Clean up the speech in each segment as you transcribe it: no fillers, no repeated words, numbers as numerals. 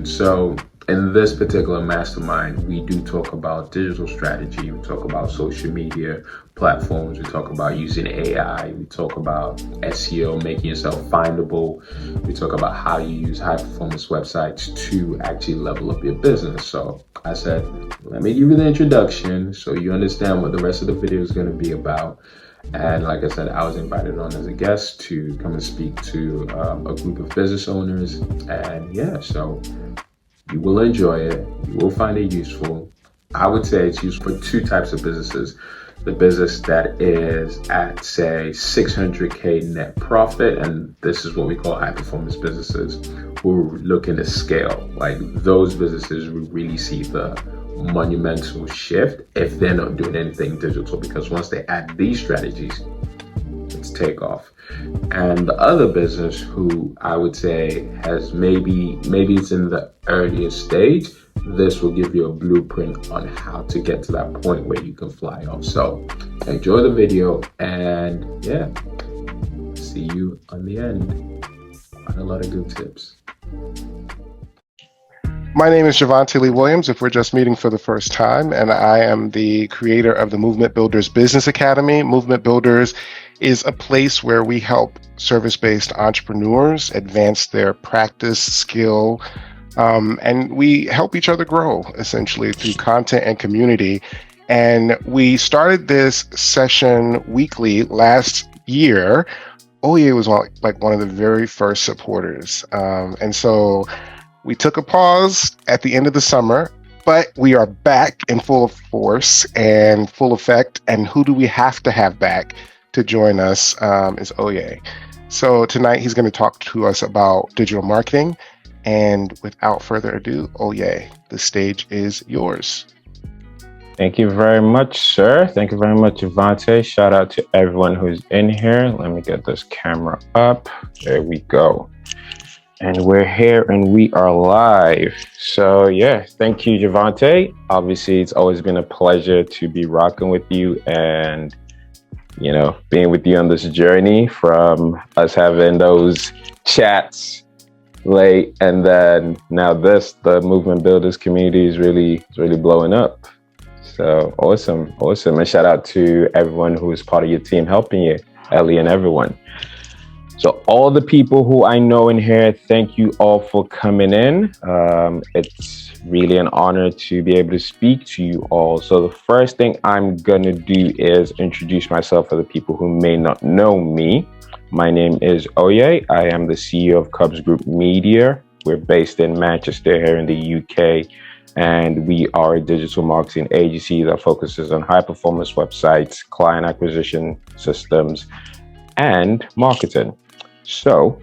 And so in this particular mastermind, we do talk about digital strategy. We talk about social media platforms. We talk about using AI. We talk about SEO, making yourself findable. We talk about how you use high performance websites to actually level up your business. So I said, let me give you the introduction so you understand what the rest of the video is going to be about. And like I said, I was invited on as a guest to come and speak to a group of business owners. And yeah, so you will enjoy it. You will find it useful. I would say it's useful for two types of businesses. The business that is at, say, 600K net profit, and this is what we call high performance businesses who are looking to scale. Like those businesses will really see the monumental shift if they're not doing anything digital, because once they add these strategies, it's takeoff. And the other business who I would say has maybe it's in the earliest stage, this will give you a blueprint on how to get to that point where you can fly off. So enjoy the video, and yeah, see you on the end. Find a lot of good tips. My name is Javante Lee Williams, if we're just meeting for the first time, and I am the creator of the Movement Builders Business Academy. Movement Builders is a place where we help service-based entrepreneurs advance their practice, skill, and we help each other grow, essentially, through content and community. And we started this session weekly last year. Oye was like one of the very first supporters. And so we took a pause at the end of the summer, but we are back in full force and full effect. And who do we have to have back to join us is Oye. So tonight he's going to talk to us about digital marketing. And without further ado, Oye, the stage is yours. Thank you very much, sir. Thank you very much, Javante. Shout out to everyone who's in here. Let me get this camera up. There we go. And we're here and we are live. So yeah, thank you, Javante. Obviously, it's always been a pleasure to be rocking with you and, you know, being with you on this journey, from us having those chats late, and then now the Movement Builders community is really blowing up. So awesome. And shout out to everyone who is part of your team helping you, Ellie and everyone. So all the people who I know in here, thank you all for coming in. It's really an honor to be able to speak to you all. So the first thing I'm gonna do is introduce myself for the people who may not know me. My name is Oye. I am the CEO of Cubs Group Media. We're based in Manchester here in the UK, and we are a digital marketing agency that focuses on high performance websites, client acquisition systems, and marketing. So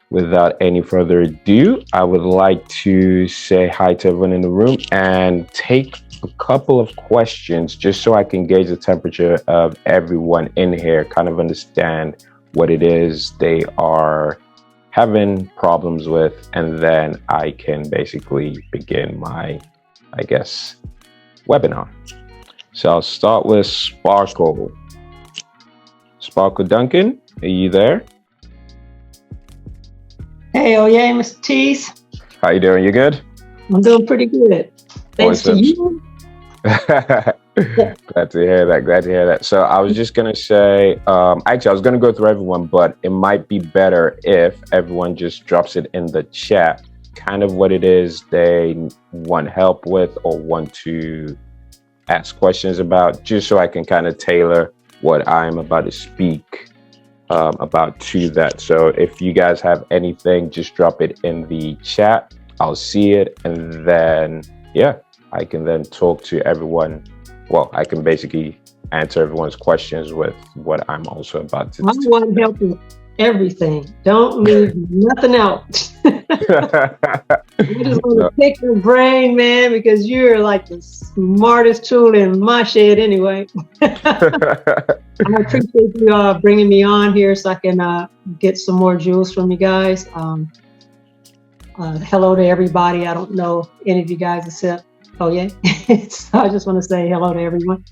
without any further ado, I would like to say hi to everyone in the room and take a couple of questions just so I can gauge the temperature of everyone in here, kind of understand what it is they are having problems with, and then I can basically begin my, I guess, webinar. So I'll start with Sparkle. Sparkle Duncan, are you there? Hey, Oye, Mr. Tease. How you doing? You good? I'm doing pretty good. Thanks to you. Glad to hear that. So I was just going to say, actually, I was going to go through everyone, but it might be better if everyone just drops it in the chat, kind of what it is they want help with or want to ask questions about, just so I can kind of tailor what I'm about to speak about to that. So if you guys have anything, just drop it in the chat. I'll see it, and then, yeah, I can then talk to everyone. Well, I can basically answer everyone's questions with what I'm also about to. I want help with everything. Don't leave nothing out. I just want to pick your brain, man, because you're like the smartest tool in my shed anyway. I appreciate you bringing me on here so I can get some more jewels from you guys. Hello to everybody. I don't know any of you guys except Oye. So I just want to say hello to everyone.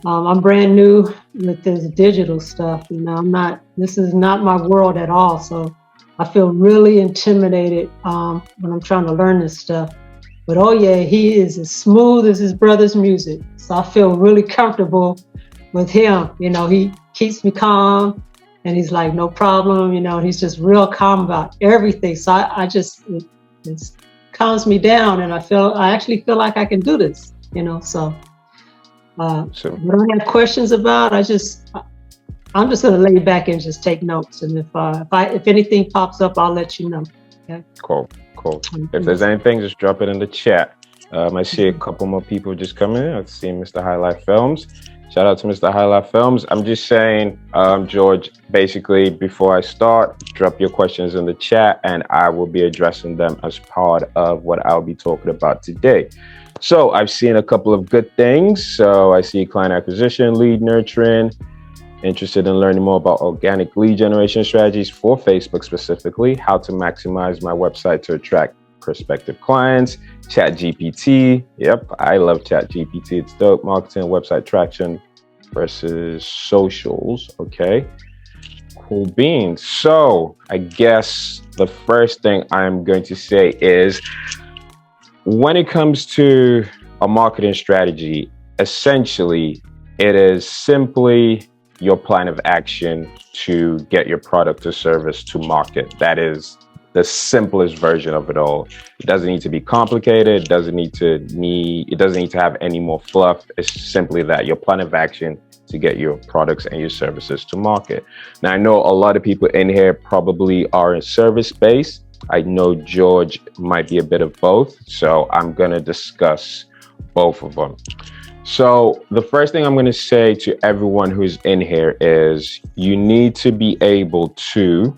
I'm brand new with this digital stuff. You know, this is not my world at all. So I feel really intimidated when I'm trying to learn this stuff. But oh yeah, he is as smooth as his brother's music. So I feel really comfortable with him. You know, he keeps me calm and he's like, no problem, you know, and he's just real calm about everything. So I just, it calms me down, and I actually feel like I can do this, you know, so. What I have questions about, I'm just going to lay back and just take notes. And if anything pops up, I'll let you know. Okay. Cool. If there's anything, just drop it in the chat. I see a couple more people just coming in. I've seen Mr. Highlight Films. Shout out to Mr. Highlight Films. I'm just saying, George, basically, before I start, drop your questions in the chat and I will be addressing them as part of what I'll be talking about today. So I've seen a couple of good things. So I see client acquisition, lead nurturing, interested in learning more about organic lead generation strategies for Facebook specifically, how to maximize my website to attract prospective clients, ChatGPT. Yep, I love ChatGPT. It's dope. Marketing, website traction versus socials. Okay, cool beans. So I guess the first thing I'm going to say is, when it comes to a marketing strategy, essentially, it is simply your plan of action to get your product or service to market. That is the simplest version of it all. It doesn't need to be complicated. It doesn't need to have any more fluff. It's simply that, your plan of action to get your products and your services to market. Now, I know a lot of people in here probably are in service-based. I know George might be a bit of both, so I'm going to discuss both of them. So the first thing I'm going to say to everyone who's in here is, you need to be able to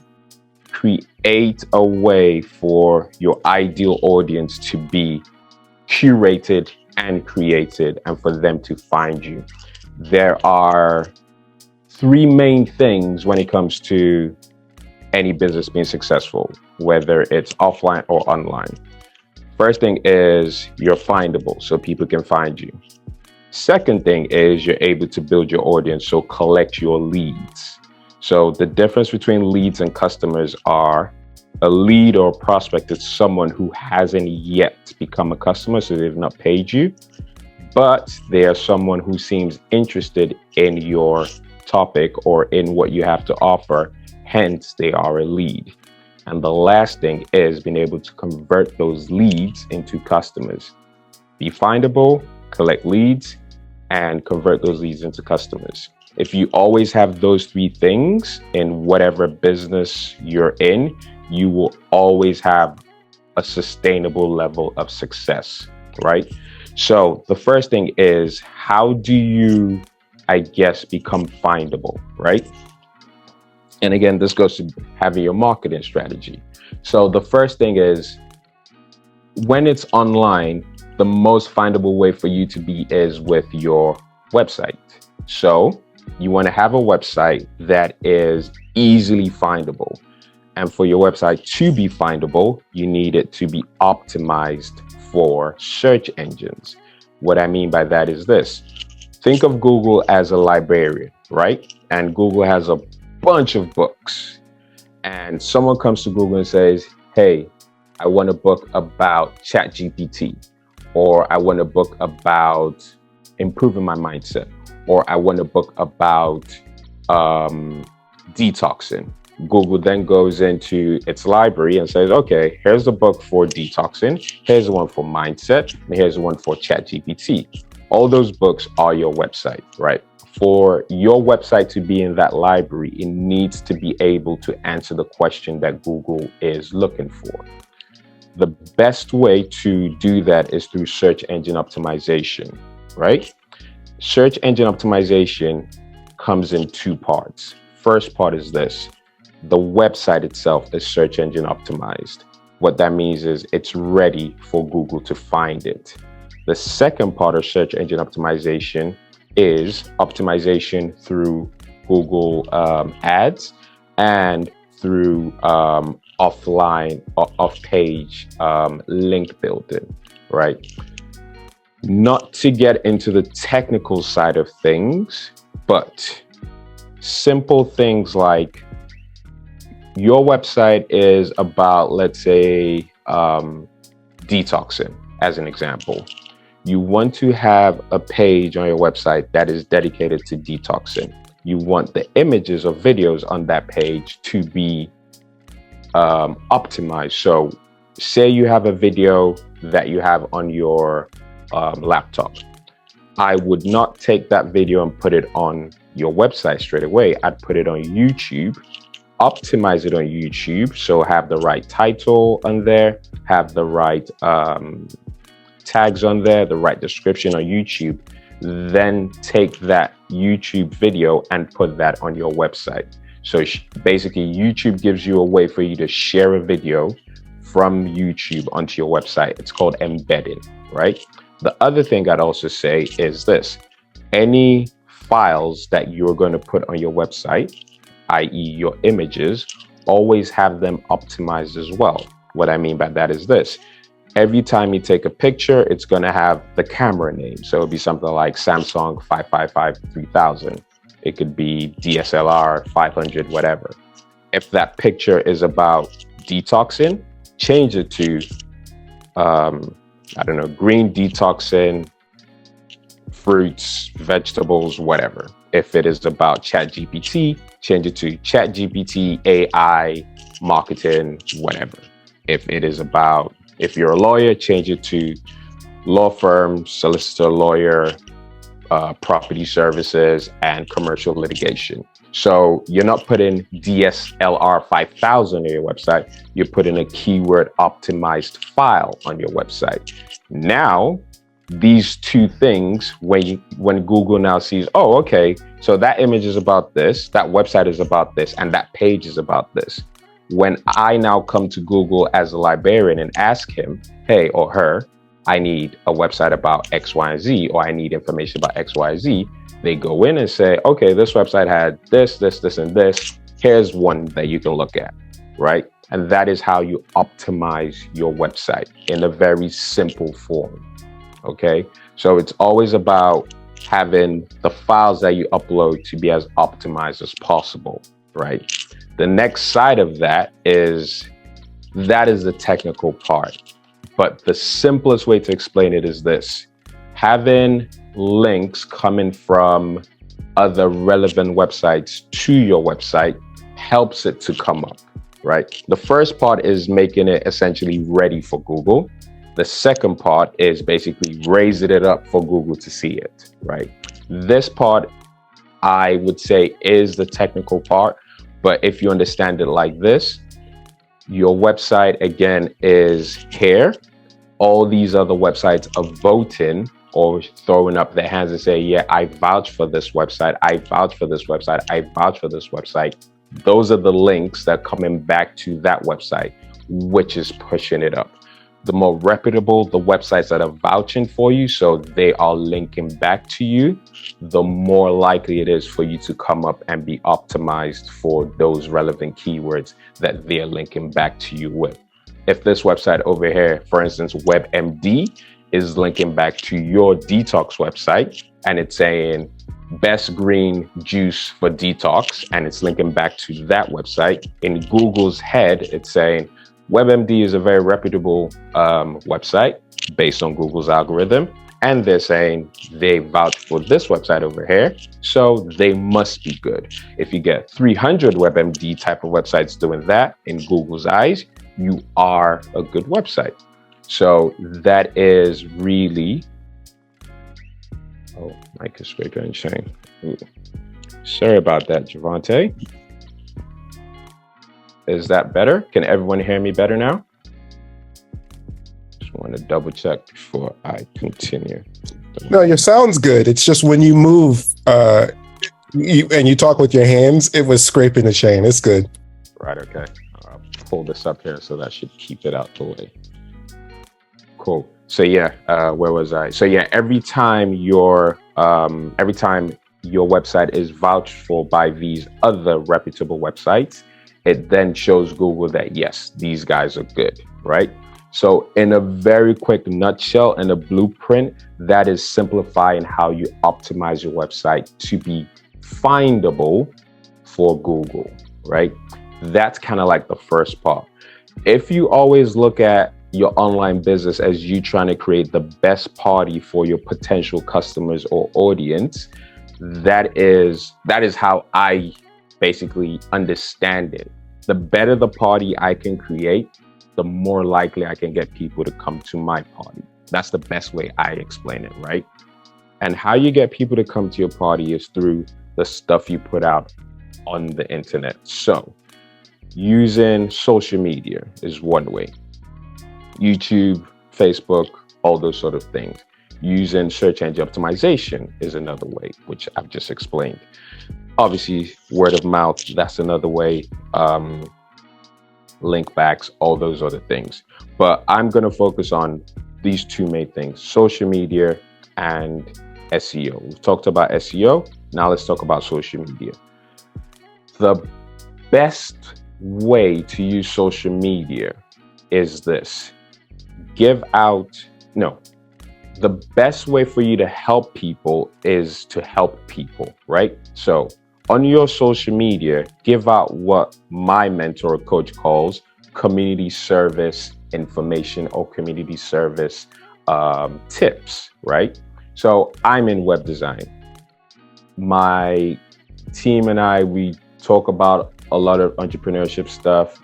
create a way for your ideal audience to be curated and created, and for them to find you. There are three main things when it comes to any business being successful, whether it's offline or online. First thing is, you're findable, so people can find you. Second thing is, you're able to build your audience, so collect your leads. So the difference between leads and customers are, a lead or prospect is someone who hasn't yet become a customer, so they've not paid you, but they are someone who seems interested in your topic or in what you have to offer, hence they are a lead. And the last thing is being able to convert those leads into customers. Be findable, collect leads, and convert those leads into customers. If you always have those three things in whatever business you're in, you will always have a sustainable level of success, right? So the first thing is, how do you, I guess, become findable, right? And again, this goes to having your marketing strategy. So the first thing is, when it's online, the most findable way for you to be is with your website. So you want to have a website that is easily findable. And for your website to be findable, you need it to be optimized for search engines. What I mean by that is this. Think of Google as a librarian, right? And Google has a bunch of books. And someone comes to Google and says, hey, I want a book about ChatGPT, or I want a book about improving my mindset, or I want a book about detoxing. Google then goes into its library and says, okay, here's the book for detoxing, here's the one for mindset, and here's the one for ChatGPT. All those books are your website, right? For your website to be in that library, it needs to be able to answer the question that Google is looking for. The best way to do that is through search engine optimization, right? Search engine optimization comes in two parts. First part is this. The website itself is search engine optimized. What that means is it's ready for Google to find it. The second part of search engine optimization is optimization through Google ads and through offline or off-page link building, right? Not to get into the technical side of things, but simple things like your website is about, let's say, detoxing, as an example. You want to have a page on your website that is dedicated to detoxing. You want the images or videos on that page to be optimized. So say you have a video that you have on your laptop. I would not take that video and put it on your website straight away. I'd put it on YouTube, optimize it on YouTube. So have the right title on there, have the right tags on there, the right description on YouTube, then take that YouTube video and put that on your website. So basically YouTube gives you a way for you to share a video from YouTube onto your website. It's called embedding, right? The other thing I'd also say is this: any files that you're going to put on your website, i.e. your images, always have them optimized as well. What I mean by that is this: every time you take a picture, it's going to have the camera name. So it'll be something like Samsung 555-3000. It could be DSLR 500, whatever. If that picture is about detoxing, change it to, I don't know, green detoxing, fruits, vegetables, whatever. If it is about ChatGPT, change it to ChatGPT, AI, marketing, whatever. If it is about, if you're a lawyer, change it to law firm, solicitor, lawyer, property services, and commercial litigation. So you're not putting DSLR 5000 on your website, you're putting a keyword optimized file on your website. Now, these two things, when Google now sees, oh, okay, so that image is about this, that website is about this, and that page is about this. When I now come to Google as a librarian and ask him, hey, or her, I need a website about X, Y, and Z, or I need information about X, Y, Z, they go in and say, okay, this website had this, this, this, and this. Here's one that you can look at, right? And that is how you optimize your website in a very simple form, okay? So it's always about having the files that you upload to be as optimized as possible, right? The next side of that is the technical part. But the simplest way to explain it is this: having links coming from other relevant websites to your website helps it to come up, right? The first part is making it essentially ready for Google. The second part is basically raising it up for Google to see it, right? This part, I would say, is the technical part. But if you understand it like this, your website, again, is here. All these other websites are voting or throwing up their hands and say, yeah, I vouch for this website. I vouch for this website. I vouch for this website. Those are the links that are coming back to that website, which is pushing it up. The more reputable the websites that are vouching for you, so they are linking back to you, the more likely it is for you to come up and be optimized for those relevant keywords that they're linking back to you with. If this website over here, for instance, WebMD, is linking back to your detox website and it's saying best green juice for detox, and it's linking back to that website, in Google's head, it's saying WebMD is a very reputable website based on Google's algorithm. And they're saying they vouch for this website over here, so they must be good. If you get 300 WebMD type of websites doing that in Google's eyes, you are a good website. So that is really, oh, mic is scraping and chain. Sorry about that, Javante. Is that better? Can everyone hear me better now? Just want to double check before I continue. No, your sound's good. It's just when you move and you talk with your hands, it was scraping the chain. It's good. Right, okay. I'll pull this up here so that should keep it out the way. Cool. So yeah, where was I? So yeah, every time your website is vouched for by these other reputable websites, it then shows Google that yes, these guys are good, right? So in a very quick nutshell, in a blueprint, that is simplifying how you optimize your website to be findable for Google, right? That's kind of like the first part. If you always look at your online business as you trying to create the best party for your potential customers or audience, that is how I basically understand it. The better the party I can create, the more likely I can get people to come to my party. That's the best way I explain it, right? And how you get people to come to your party is through the stuff you put out on the internet. So using social media is one way. YouTube, Facebook, all those sort of things. Using search engine optimization is another way, which I've just explained. Obviously, word of mouth, that's another way. Link backs, all those other things. But I'm going to focus on these two main things, social media and SEO. We've talked about SEO. Now let's talk about social media. The best way to use social media is this. The best way for you to help people is to help people, right? So on your social media, give out what my mentor or coach calls community service information or community service tips, right? So I'm in web design. My team and I, we talk about a lot of entrepreneurship stuff.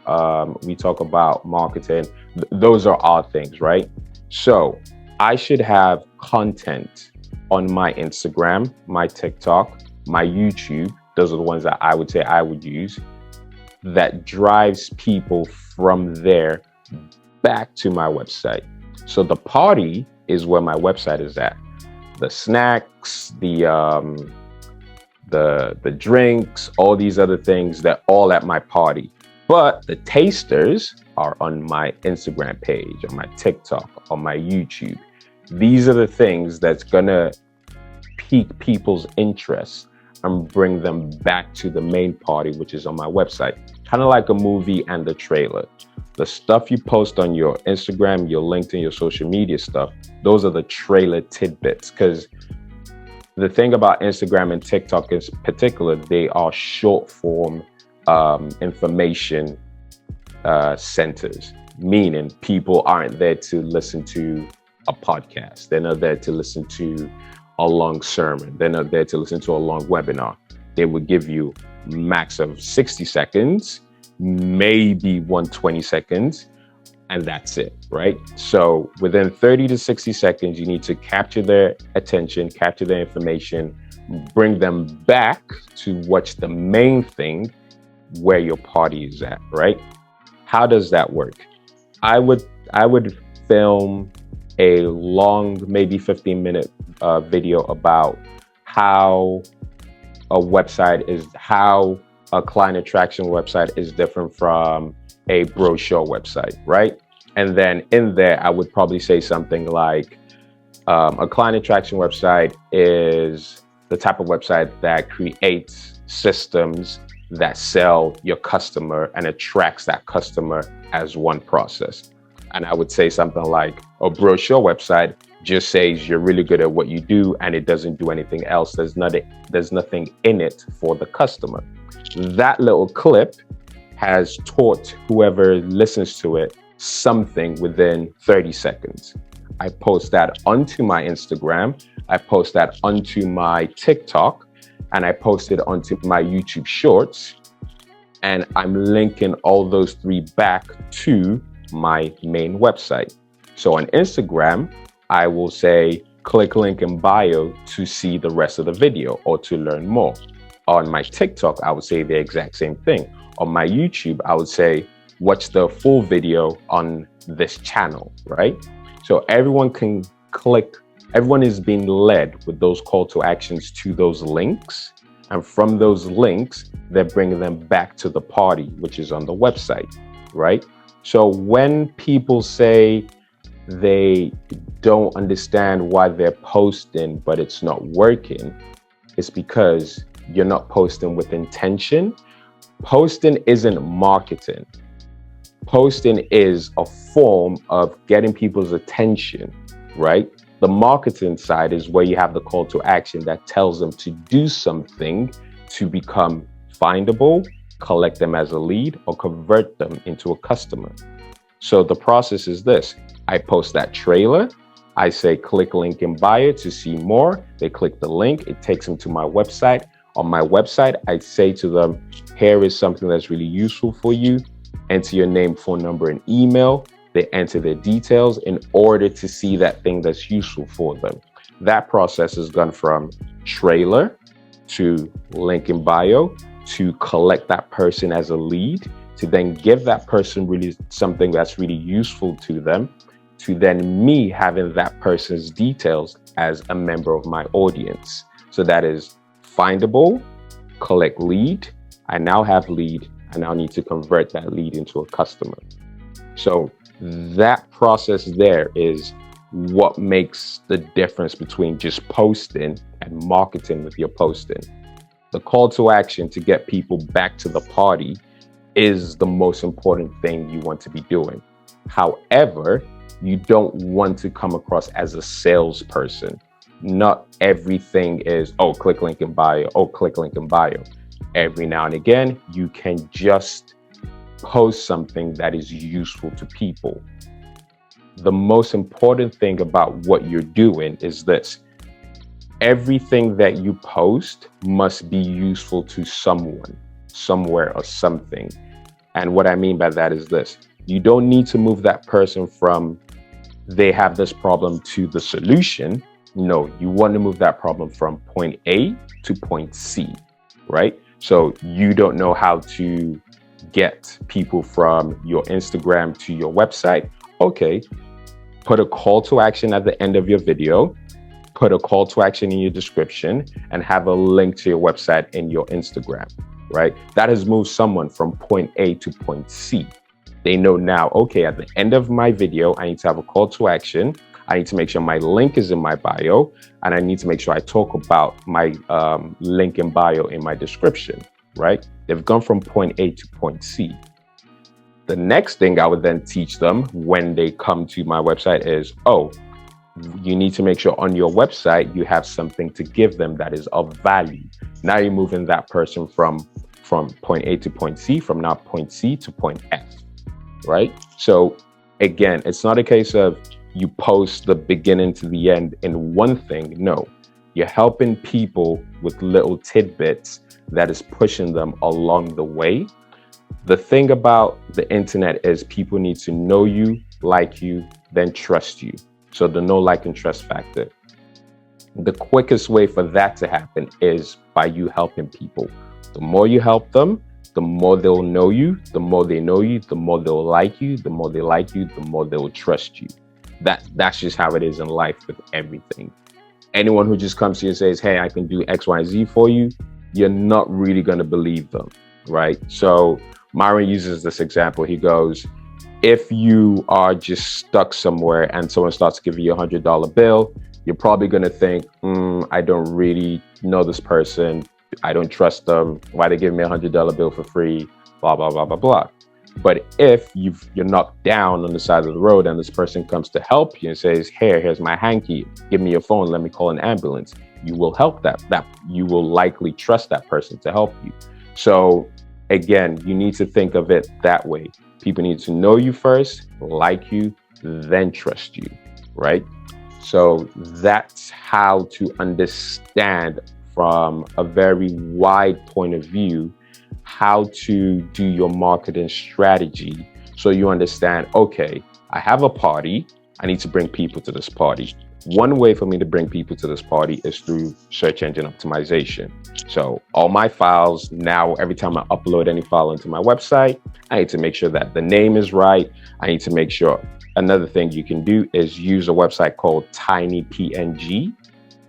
We talk about marketing. Those are our things, right? So I should have content on my Instagram, my TikTok, my YouTube. Those are the ones that I would say I would use that drives people from there back to my website. So the party is where my website is at. The snacks, the drinks, all these other things, they're all at my party. But the tasters are on my Instagram page, on my TikTok, on my YouTube. These are the things that's gonna pique people's interest and bring them back to the main party, which is on my website. Kind of like a movie and the trailer. The stuff you post on your Instagram, your LinkedIn, your social media stuff, those are the trailer tidbits. Because the thing about Instagram and TikTok in particular, they are short form information centers, meaning people aren't there to listen to a podcast. They're not there to listen to a long sermon. They're not there to listen to a long webinar. They would give you max of 60 seconds, maybe 120 seconds, and that's it, right? So within 30 to 60 seconds, you need to capture their attention, capture their information, bring them back to watch the main thing where your party is at, right? How does that work? I would film a long, maybe 15-minute video about how a client attraction website is different from a brochure website, right? And then in there, I would probably say something like, a client attraction website is the type of website that creates systems that sell your customer and attracts that customer as one process. And I would say something like, a brochure website just says you're really good at what you do and it doesn't do anything else. There's nothing in it for the customer. That little clip has taught whoever listens to it something within 30 seconds. I post that onto my Instagram, I post that onto my TikTok, and I post it onto my YouTube Shorts. And I'm linking all those three back to my main website. So on Instagram, I will say, click link in bio to see the rest of the video or to learn more. On my TikTok, I would say the exact same thing. On my YouTube, I would say, watch the full video on this channel, right? So everyone can click, everyone is being led with those call to actions to those links. And from those links, they're bringing them back to the party, which is on the website, right? So when people say they don't understand why they're posting, but it's not working, it's because you're not posting with intention. Posting isn't marketing. Posting is a form of getting people's attention, right? The marketing side is where you have the call to action that tells them to do something to become findable collect them as a lead, or convert them into a customer. So the process is this. I post that trailer. I say, click link in bio to see more. They click the link. It takes them to my website. On my website, I say to them, here is something that's really useful for you. Enter your name, phone number, and email. They enter their details in order to see that thing that's useful for them. That process has gone from trailer to link in bio to collect that person as a lead, to then give that person really something that's really useful to them, to then me having that person's details as a member of my audience. So that is findable, collect lead. I now have lead. I now need to convert that lead into a customer. So that process there is what makes the difference between just posting and marketing with your posting. The call to action to get people back to the party is the most important thing you want to be doing. However, you don't want to come across as a salesperson. Not everything is, oh, click link in bio, oh, click link in bio. Every now and again, you can just post something that is useful to people. The most important thing about what you're doing is this. Everything that you post must be useful to someone, somewhere, or something. And what I mean by that is this. You don't need to move that person from they have this problem to the solution. No, you want to move that problem from point A to point C, right? So you don't know how to get people from your Instagram to your website. Okay, put a call to action at the end of your video, put a call to action in your description, and have a link to your website in your Instagram, right? That has moved someone from point A to point C. They know now, okay, at the end of my video, I need to have a call to action. I need to make sure my link is in my bio, and I need to make sure I talk about my link in bio in my description, right? They've gone from point A to point C. The next thing I would then teach them when they come to my website is, oh, you need to make sure on your website you have something to give them that is of value. Now you're moving that person from point A to point C, from now point C to point F, right? So again, it's not a case of you post the beginning to the end in one thing. No, you're helping people with little tidbits that is pushing them along the way. The thing about the internet is people need to know you, like you, then trust you. So the know, like, and trust factor. The quickest way for that to happen is by you helping people. The more you help them, the more they'll know you. The more they know you, the more they'll like you. The more they like you, the more they'll trust you. That's just how it is in life with everything. Anyone who just comes to you and says, hey, I can do X, Y, Z for you, you're not really going to believe them, right? So Myron uses this example. He goes, if you are just stuck somewhere and someone starts giving you $100 bill, you're probably going to think, I don't really know this person. I don't trust them. Why they give me $100 bill for free? Blah, blah, blah, blah, blah. But if you're knocked down on the side of the road and this person comes to help you and says, here's my hanky, give me your phone, let me call an ambulance, you will help that you will likely trust that person to help you. So again, you need to think of it that way. People need to know you first, like you, then trust you, right? So that's how to understand from a very wide point of view how to do your marketing strategy. So you understand, okay, I have a party. I need to bring people to this party. One way for me to bring people to this party is through search engine optimization. So all my files now, every time I upload any file into my website, I need to make sure that the name is right. I need to make sure. Another thing you can do is use a website called TinyPNG.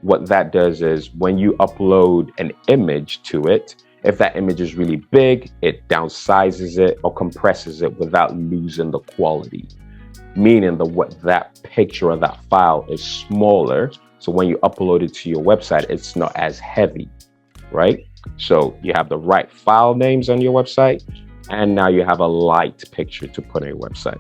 What that does is when you upload an image to it, if that image is really big, it downsizes it or compresses it without losing the quality. Meaning that picture or that file is smaller. So when you upload it to your website, it's not as heavy, right? So you have the right file names on your website, and now you have a light picture to put on your website.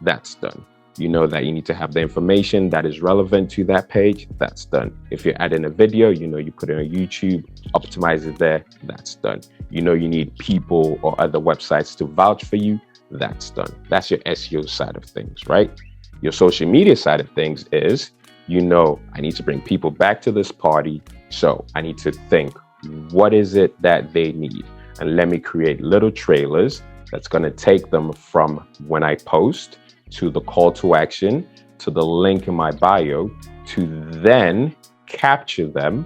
That's done. You know that you need to have the information that is relevant to that page. That's done. If you're adding a video, you know you put it on YouTube, optimize it there. That's done. You know you need people or other websites to vouch for you. That's done. That's your SEO side of things, right? Your social media side of things is, you know, I need to bring people back to this party. So I need to think, what is it that they need? And let me create little trailers that's going to take them from when I post to the call to action, to the link in my bio, to then capture them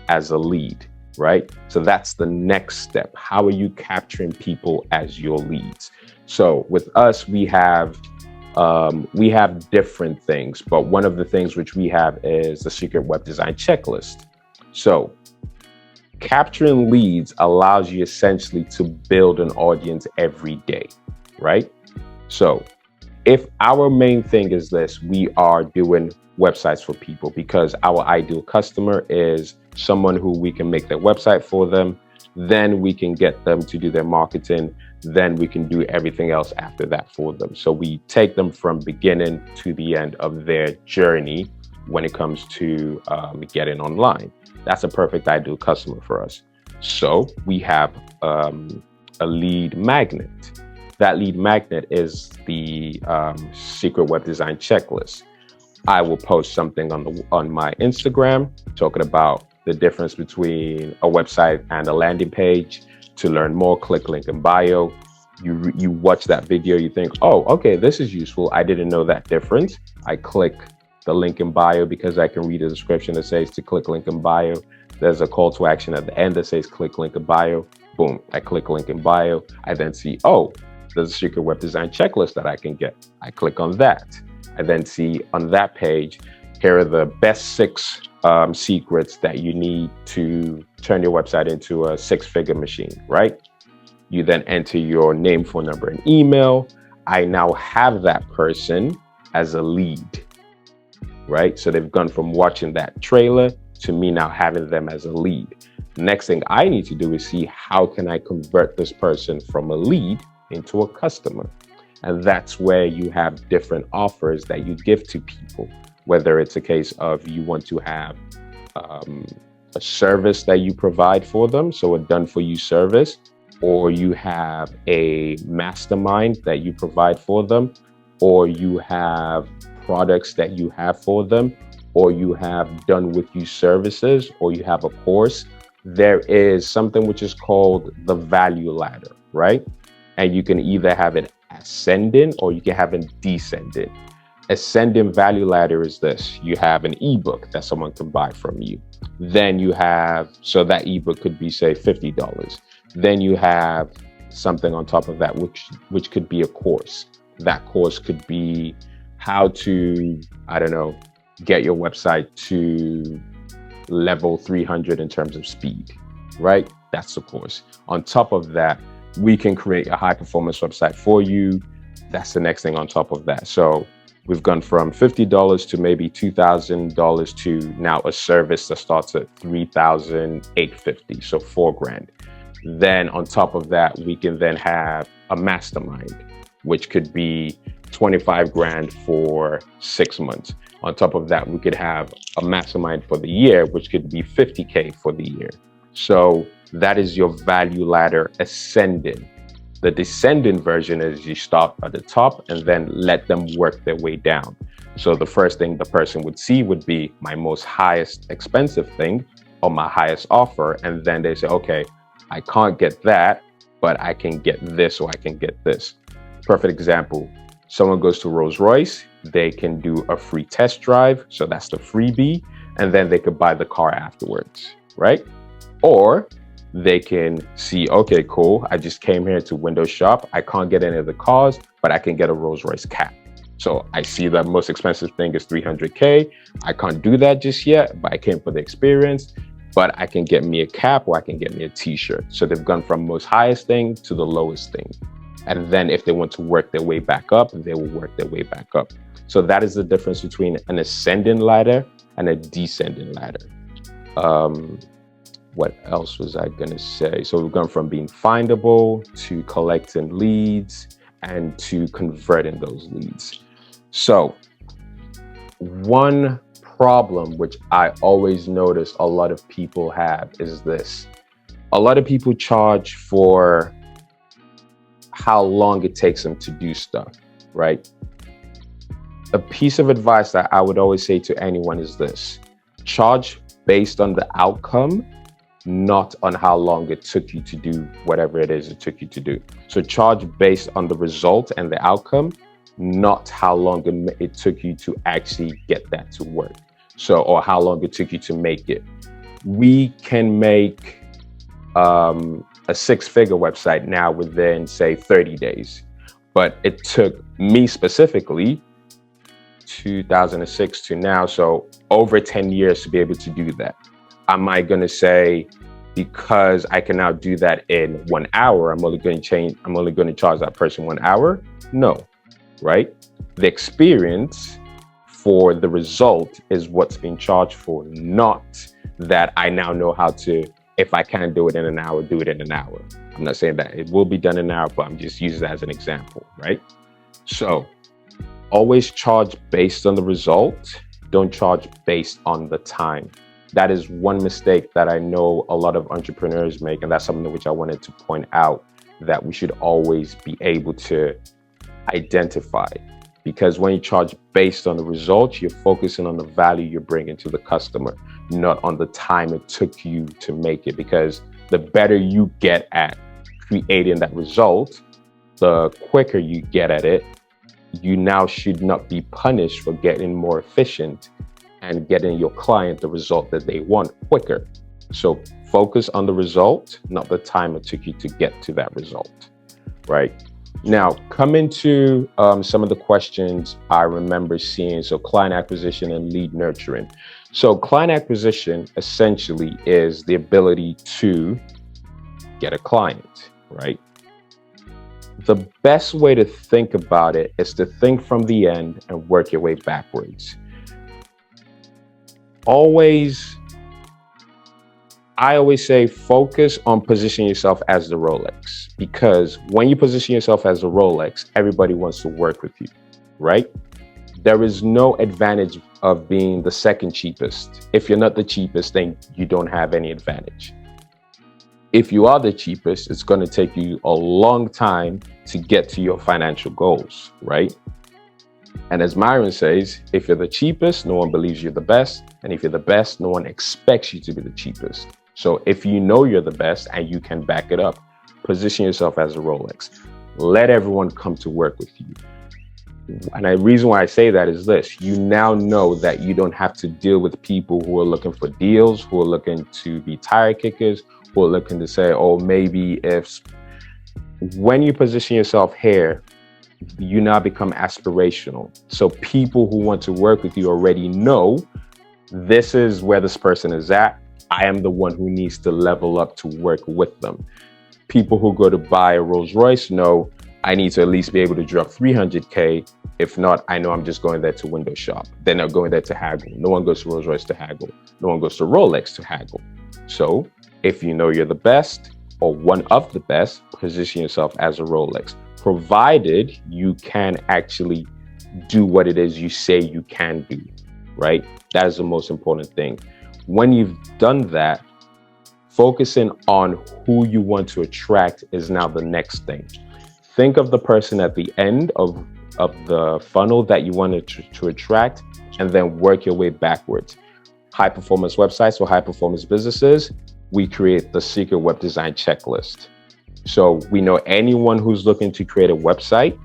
as a lead, right? So that's the next step. How are you capturing people as your leads? So with us, we have different things, but one of the things which we have is the secret web design checklist. So capturing leads allows you essentially to build an audience every day, right? So if our main thing is this, we are doing websites for people because our ideal customer is someone who we can make their website for them, then we can get them to do their marketing, then we can do everything else after that for them. So we take them from beginning to the end of their journey when it comes to getting online. That's a perfect ideal customer for us. So we have a lead magnet. That lead magnet is the secret web design checklist. I will post something on my Instagram talking about the difference between a website and a landing page. To learn more, click link in bio. You watch that video, you think, oh, okay, this is useful. I didn't know that difference. I click the link in bio because I can read a description that says to click link in bio. There's a call to action at the end that says click link in bio. Boom, I click link in bio. I then see, oh, there's a secret web design checklist that I can get. I click on that. I then see on that page, here are the best 6 secrets that you need to turn your website into a 6-figure machine, right? You then enter your name, phone number, and email. I now have that person as a lead, right? So they've gone from watching that trailer to me now having them as a lead. Next thing I need to do is see how can I convert this person from a lead into a customer. And that's where you have different offers that you give to people, whether it's a case of you want to have a service that you provide for them, so a done for you service, or you have a mastermind that you provide for them, or you have products that you have for them, or you have done with you services, or you have a course. There is something which is called the value ladder, right? And you can either have it ascending or you can have it descending. Ascending value ladder is this. You have an ebook that someone can buy from you. Then you have, so that ebook could be, say, $50. Then you have something on top of that, which could be a course. That course could be how to, I don't know, get your website to level 300 in terms of speed, right? That's the course. On top of that, we can create a high performance website for you. That's the next thing on top of that. So we've gone from $50 to maybe $2,000 to now a service that starts at $3,850, so $4,000. Then on top of that, we can then have a mastermind, which could be $25,000 for 6 months. On top of that, we could have a mastermind for the year, which could be $50K for the year. So that is your value ladder ascending. The descending version is you start at the top and then let them work their way down. So the first thing the person would see would be my most highest expensive thing or my highest offer. And then they say, okay, I can't get that, but I can get this or I can get this. Perfect example. Someone goes to Rolls-Royce, they can do a free test drive. So that's the freebie. And then they could buy the car afterwards, right? Or they can see, okay, cool. I just came here to window shop. I can't get any of the cars, but I can get a Rolls-Royce cap. So I see the most expensive thing is $300K. I can't do that just yet, but I came for the experience. But I can get me a cap or I can get me a t-shirt. So they've gone from most highest thing to the lowest thing. And then if they want to work their way back up, they will work their way back up. So that is the difference between an ascending ladder and a descending ladder. What else was I gonna say? So we've gone from being findable to collecting leads and to converting those leads. So one problem which I always notice a lot of people have is this. A lot of people charge for how long it takes them to do stuff, right? A piece of advice that I would always say to anyone is this: charge based on the outcome, not on how long it took you to do whatever it is it took you to do. So charge based on the result and the outcome, not how long it took you to actually get that to work. So, or how long it took you to make it. We can make a six-figure website now within, say, 30 days. But it took me specifically 2006 to now, so over 10 years to be able to do that. Am I going to say, because I can now do that in 1 hour, I'm only going to charge that person 1 hour? No, right? The experience for the result is what's being charged for, not that I now know how to, if I can't do it in an hour, do it in an hour. I'm not saying that it will be done in an hour, but I'm just using that as an example, right? So always charge based on the result. Don't charge based on the time. That is one mistake that I know a lot of entrepreneurs make, and that's something which I wanted to point out, that we should always be able to identify. Because when you charge based on the results, you're focusing on the value you're bringing to the customer, not on the time it took you to make it. Because the better you get at creating that result, the quicker you get at it, you now should not be punished for getting more efficient and getting your client the result that they want quicker. So focus on the result, not the time it took you to get to that result, right? Now, coming to some of the questions I remember seeing. So client acquisition and lead nurturing. So client acquisition essentially is the ability to get a client, right? The best way to think about it is to think from the end and work your way backwards. I always say focus on positioning yourself as the Rolex, because when you position yourself as a Rolex, everybody wants to work with you, right? There is no advantage of being the second cheapest. If you're not the cheapest, then you don't have any advantage. If you are the cheapest, it's going to take you a long time to get to your financial goals, right? And as Myron says, if you're the cheapest, no one believes you're the best. And if you're the best, no one expects you to be the cheapest. So if you know you're the best and you can back it up, position yourself as a Rolex. Let everyone come to work with you. And the reason why I say that is this: you now know that you don't have to deal with people who are looking for deals, who are looking to be tire kickers, who are looking to say, oh, maybe if. When you position yourself here, you now become aspirational. So people who want to work with you already know this is where this person is at. I am the one who needs to level up to work with them. People who go to buy a Rolls Royce know I need to at least be able to drop 300K. If not, I know I'm just going there to window shop. They're not going there to haggle. No one goes to Rolls Royce to haggle. No one goes to Rolex to haggle. So if you know you're the best or one of the best, position yourself as a Rolex, provided you can actually do what it is you say you can do, right? That is the most important thing. When you've done that, focusing on who you want to attract is now the next thing. Think of the person at the end of the funnel that you wanted to attract, and then work your way backwards. High performance websites or high performance businesses, we create the secret web design checklist. So we know anyone who's looking to create a website,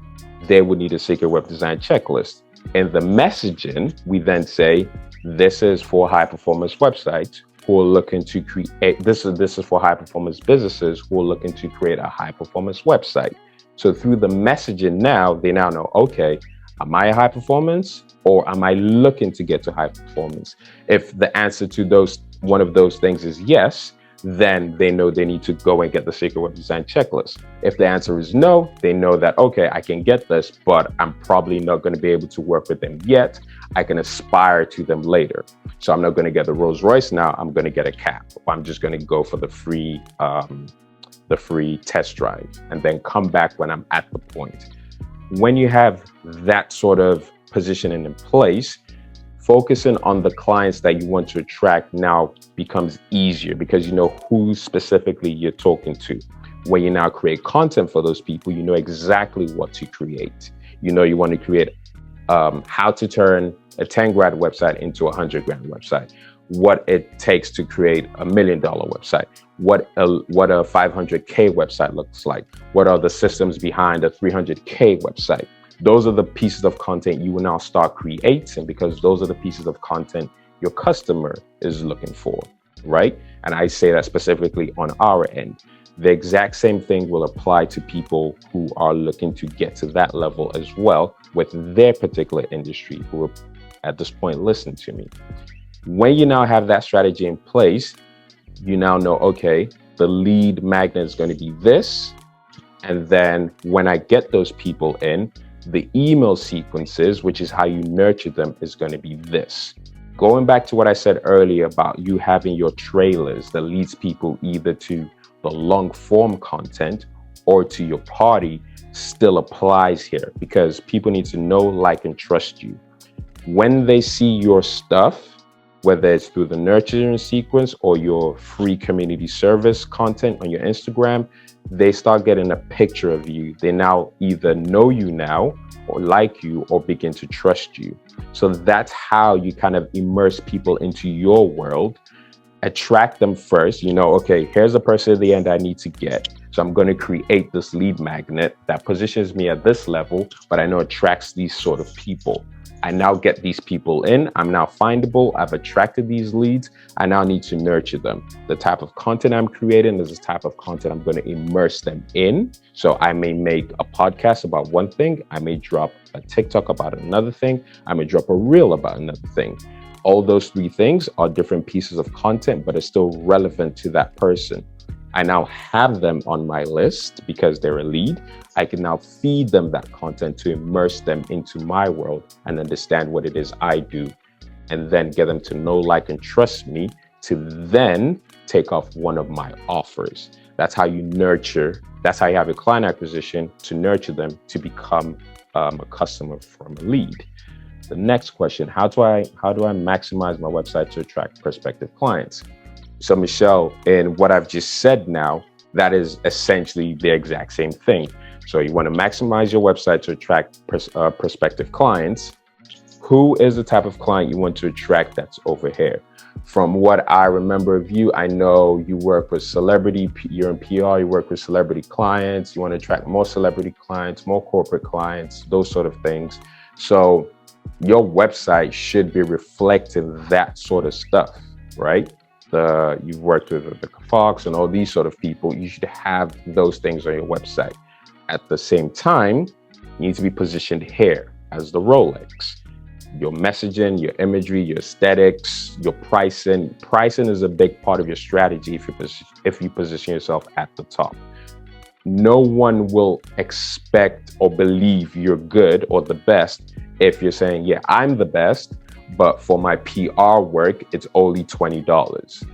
they would need a secret web design checklist. In the messaging, we then say, this is for high performance websites who are looking to create, this is for high performance businesses who are looking to create a high performance website. So through the messaging now, they now know, okay, am I a high performance or am I looking to get to high performance? If the answer to one of those things is yes, then they know they need to go and get the secret web design checklist. If the answer is no, they know that, okay, I can get this, but I'm probably not going to be able to work with them yet. I can aspire to them later. So I'm not going to get the Rolls Royce now, I'm going to get a cap. I'm just going to go for the free test drive and then come back when I'm at the point. When you have that sort of positioning in place, focusing on the clients that you want to attract now becomes easier because you know who specifically you're talking to. When you now create content for those people, you know exactly what to create. You know, you want to create how to turn a 10 grand website into a 100 grand website, what it takes to create $1 million website, what a 500K website looks like, what are the systems behind a 300K website. Those are the pieces of content you will now start creating because those are the pieces of content your customer is looking for, right? And I say that specifically on our end. The exact same thing will apply to people who are looking to get to that level as well with their particular industry, who are at this point listening to me. When you now have that strategy in place, you now know, okay, the lead magnet is going to be this. And then when I get those people in, the email sequences, which is how you nurture them, is going to be this. Going back to what I said earlier about you having your trailers that leads people either to the long form content or to your party still applies here because people need to know, like, and trust you. When they see your stuff, whether it's through the nurturing sequence or your free community service content on your Instagram, they start getting a picture of you. They now either know you now or like you or begin to trust you. So that's how you kind of immerse people into your world, attract them first. You know, okay, here's a person at the end I need to get. So I'm going to create this lead magnet that positions me at this level, but I know attracts these sort of people. I now get these people in. I'm now findable. I've attracted these leads. I now need to nurture them. The type of content I'm creating is the type of content I'm going to immerse them in. So I may make a podcast about one thing. I may drop a TikTok about another thing. I may drop a reel about another thing. All those three things are different pieces of content, but it's still relevant to that person. I now have them on my list because they're a lead. I can now feed them that content to immerse them into my world and understand what it is I do, and then get them to know, like, and trust me to then take off one of my offers. That's how you nurture. That's how you have a client acquisition to nurture them to become a customer from a lead. The next question, how do I maximize my website to attract prospective clients? So Michelle, in what I've just said now, that is essentially the exact same thing. So you want to maximize your website to attract prospective clients. Who is the type of client you want to attract that's over here? From what I remember of you, I know you work with celebrity, you're in PR, you work with celebrity clients, you want to attract more celebrity clients, more corporate clients, those sort of things. So your website should be reflecting that sort of stuff, right? You've worked with the Fox and all these sort of people. You should have those things on your website. At the same time, you need to be positioned here as the Rolex. Your messaging, your imagery, your aesthetics, your pricing. Pricing is a big part of your strategy if you position yourself at the top. No one will expect or believe you're good or the best if you're saying, yeah, I'm the best, but for my PR work, it's only $20.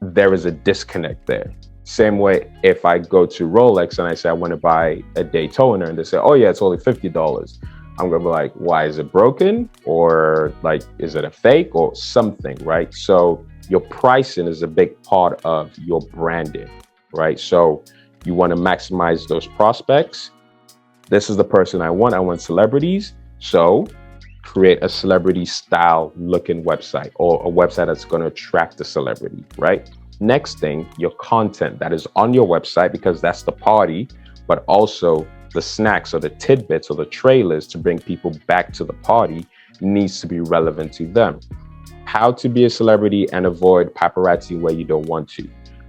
There is a disconnect there. Same way, if I go to Rolex and I say I want to buy a Daytona and they say, oh yeah, it's only $50. I'm going to be like, why is it broken? Or like, is it a fake or something, right? So your pricing is a big part of your branding, right? So you want to maximize those prospects. This is the person I want. I want celebrities. So create a celebrity style looking website or a website that's going to attract the celebrity, right? Next thing, your content that is on your website, because that's the party, but also the snacks or the tidbits or the trailers to bring people back to the party needs to be relevant to them. How to be a celebrity and avoid paparazzi where you don't want to.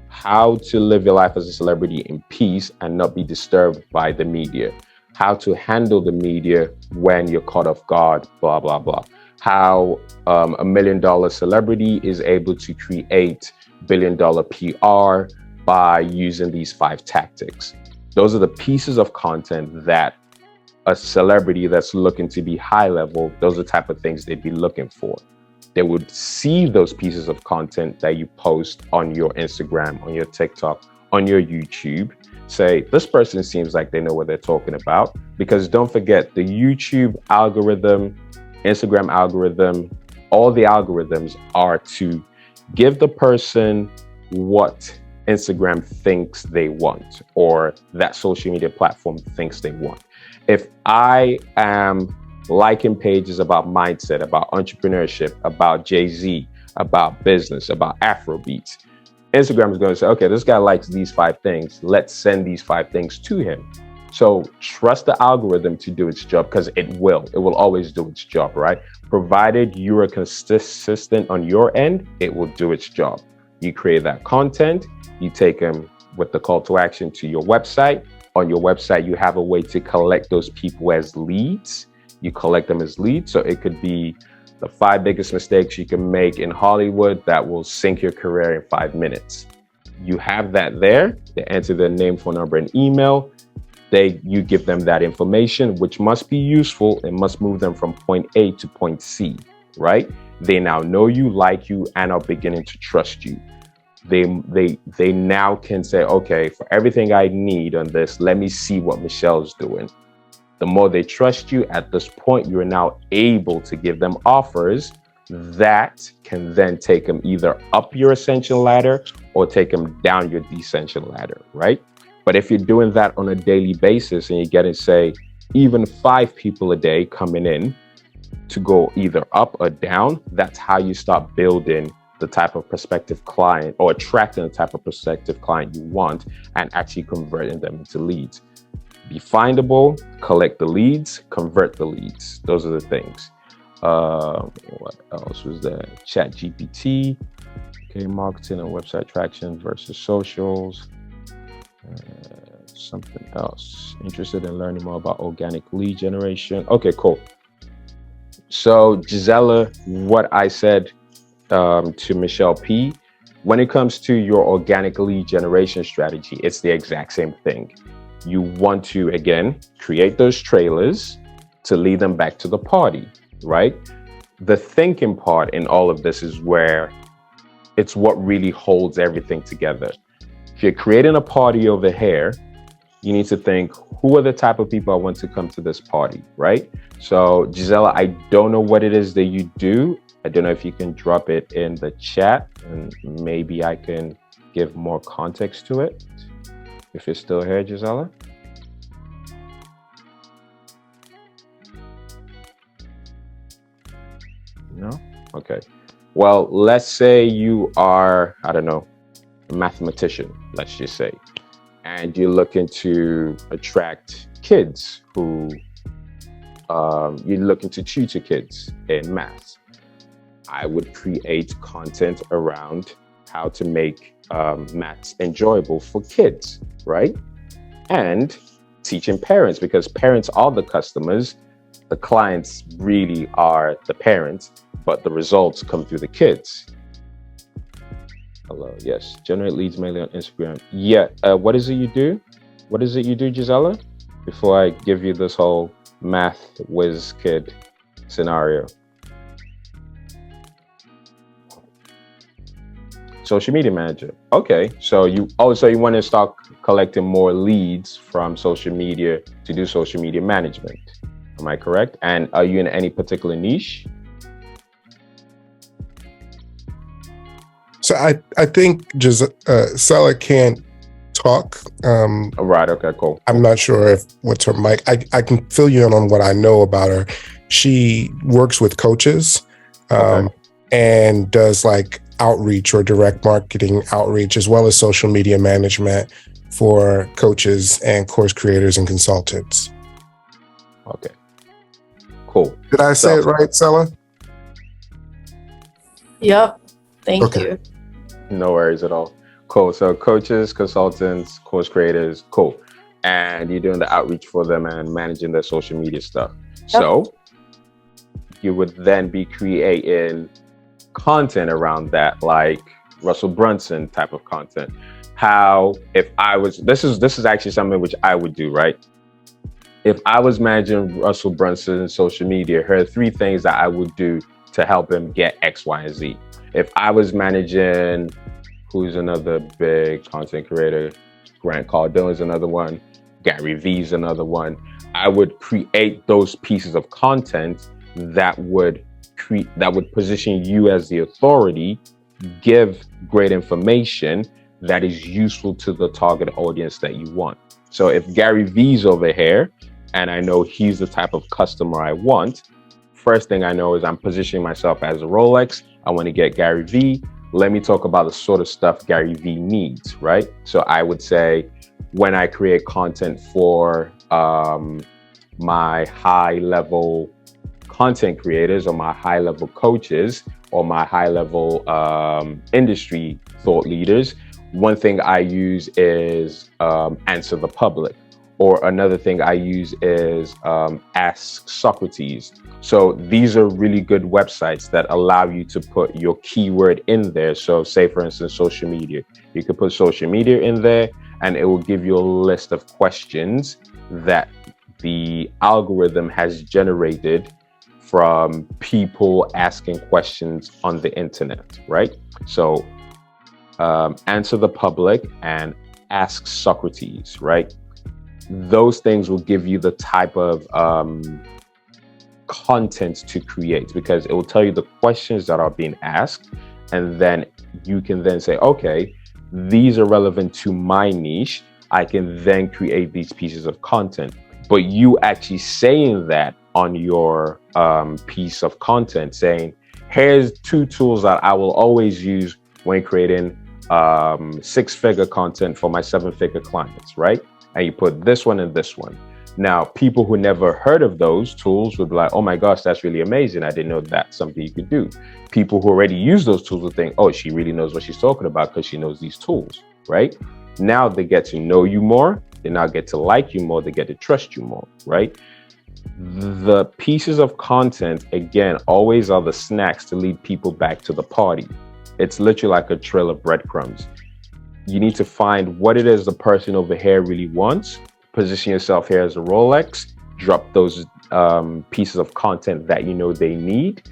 How to live your life as a celebrity in peace and not be disturbed by the media. How to handle the media when you're caught off guard, blah, blah, blah. How a $1 million celebrity is able to create $1 billion PR by using these 5 tactics. Those are the pieces of content that a celebrity that's looking to be high level, those are the type of things they'd be looking for. They would see those pieces of content that you post on your Instagram, on your TikTok, on your YouTube, say, this person seems like they know what they're talking about. Because don't forget, the YouTube algorithm Instagram algorithm, all the algorithms are to give the person what Instagram thinks they want, or that social media platform thinks they want. If I am liking pages about mindset, about entrepreneurship, about Jay-Z, about business, about Afrobeats, Instagram is going to say, okay, this guy likes these 5 things. Let's send these 5 things to him. So trust the algorithm to do its job, because it will always do its job, right? Provided you are consistent on your end, it will do its job. You create that content, you take them with the call to action to your website. On your website, you have a way to collect those people as leads. You collect them as leads. So it could be the 5 biggest mistakes you can make in Hollywood that will sink your career in 5 minutes. You have that there. They enter their name, phone number, and email. You give them that information, which must be useful and must move them from point A to point C, right? They now know you, like you, and are beginning to trust you. They now can say, okay, for everything I need on this, let me see what Michelle's doing. The more they trust you, at this point, you're now able to give them offers that can then take them either up your ascension ladder or take them down your descension ladder, right? But if you're doing that on a daily basis and you're getting, say, even 5 people a day coming in to go either up or down, that's how you start building the type of prospective client, or attracting the type of prospective client you want, and actually converting them into leads. Be findable, collect the leads, convert the leads. Those are the things. What else was there? ChatGPT, okay, marketing and website traction versus socials. Something else. Interested in learning more about organic lead generation. Okay, cool. So Gisela, what I said to Michelle P, when it comes to your organic lead generation strategy, it's the exact same thing. You want to, again, create those trailers to lead them back to the party, right? The thinking part in all of this is where it's what really holds everything together. If you're creating a party over here, you need to think, who are the type of people I want to come to this party, right? So Gisela, I don't know what it is that you do. I don't know if you can drop it in the chat and maybe I can give more context to it. If you're still here, Gisela. No? Okay. Well, let's say you are, I don't know, a mathematician, let's just say, and you're looking to attract kids who, you're looking to tutor kids in math. I would create content around how to make maths enjoyable for kids, right? And teaching parents, because parents are the customers. The clients really are the parents, but the results come through the kids. Hello, yes. Generate leads mainly on Instagram. Yeah, what is it you do? What is it you do, Gisela? Before I give you this whole math whiz kid scenario. Social media manager. Okay, so you want to start collecting more leads from social media to do social media management. Am I correct? And are you in any particular niche? So I think Gisela can't talk. All right. Okay. Cool. I'm not sure what's her mic. I can fill you in on what I know about her. She works with coaches, and does like outreach or direct marketing outreach, as well as social media management for coaches and course creators and consultants. Okay. Cool. Did I say it right, Sela? Yep. Thank you. No worries at all. Cool. So coaches, consultants, course creators, cool. And you're doing the outreach for them and managing their social media stuff. Yep. So you would then be creating content around that, like Russell Brunson type of content. How, if I was, this is actually something which I would do, right? If I was managing Russell Brunson's social media, here are 3 things that I would do to help him get X, Y, and Z. If I was managing, who's another big content creator? Grant Cardone is another one. Gary Vee is another one. I would create those pieces of content that would position you as the authority, give great information that is useful to the target audience that you want. So if Gary V's over here and I know he's the type of customer I want, first thing I know is I'm positioning myself as a Rolex. I want to get Gary V. Let me talk about the sort of stuff Gary V needs, right? So I would say when I create content for my high level content creators or my high level coaches or my high level industry thought leaders, one thing I use is Answer the Public, or another thing I use is Ask Socrates. So these are really good websites that allow you to put your keyword in there. So say, for instance, social media. You could put social media in there and it will give you a list of questions that the algorithm has generated from people asking questions on the internet, right? So Answer the Public and Ask Socrates, right? Those things will give you the type of content to create, because it will tell you the questions that are being asked, and then you can then say, okay, these are relevant to my niche. I can then create these pieces of content. But you actually saying that on your piece of content, saying, here's 2 tools that I will always use when creating 6-figure content for my 7-figure clients, right? And you put this one and this one. Now, people who never heard of those tools would be like, oh my gosh, that's really amazing. I didn't know that's something you could do. People who already use those tools will think, oh, she really knows what she's talking about because she knows these tools, right? Now they get to know you more. They now get to like you more. They get to trust you more, right? The pieces of content, again, always are the snacks to lead people back to the party. It's literally like a trail of breadcrumbs. You need to find what it is the person over here really wants. Position yourself here as a Rolex, drop those pieces of content that you know they need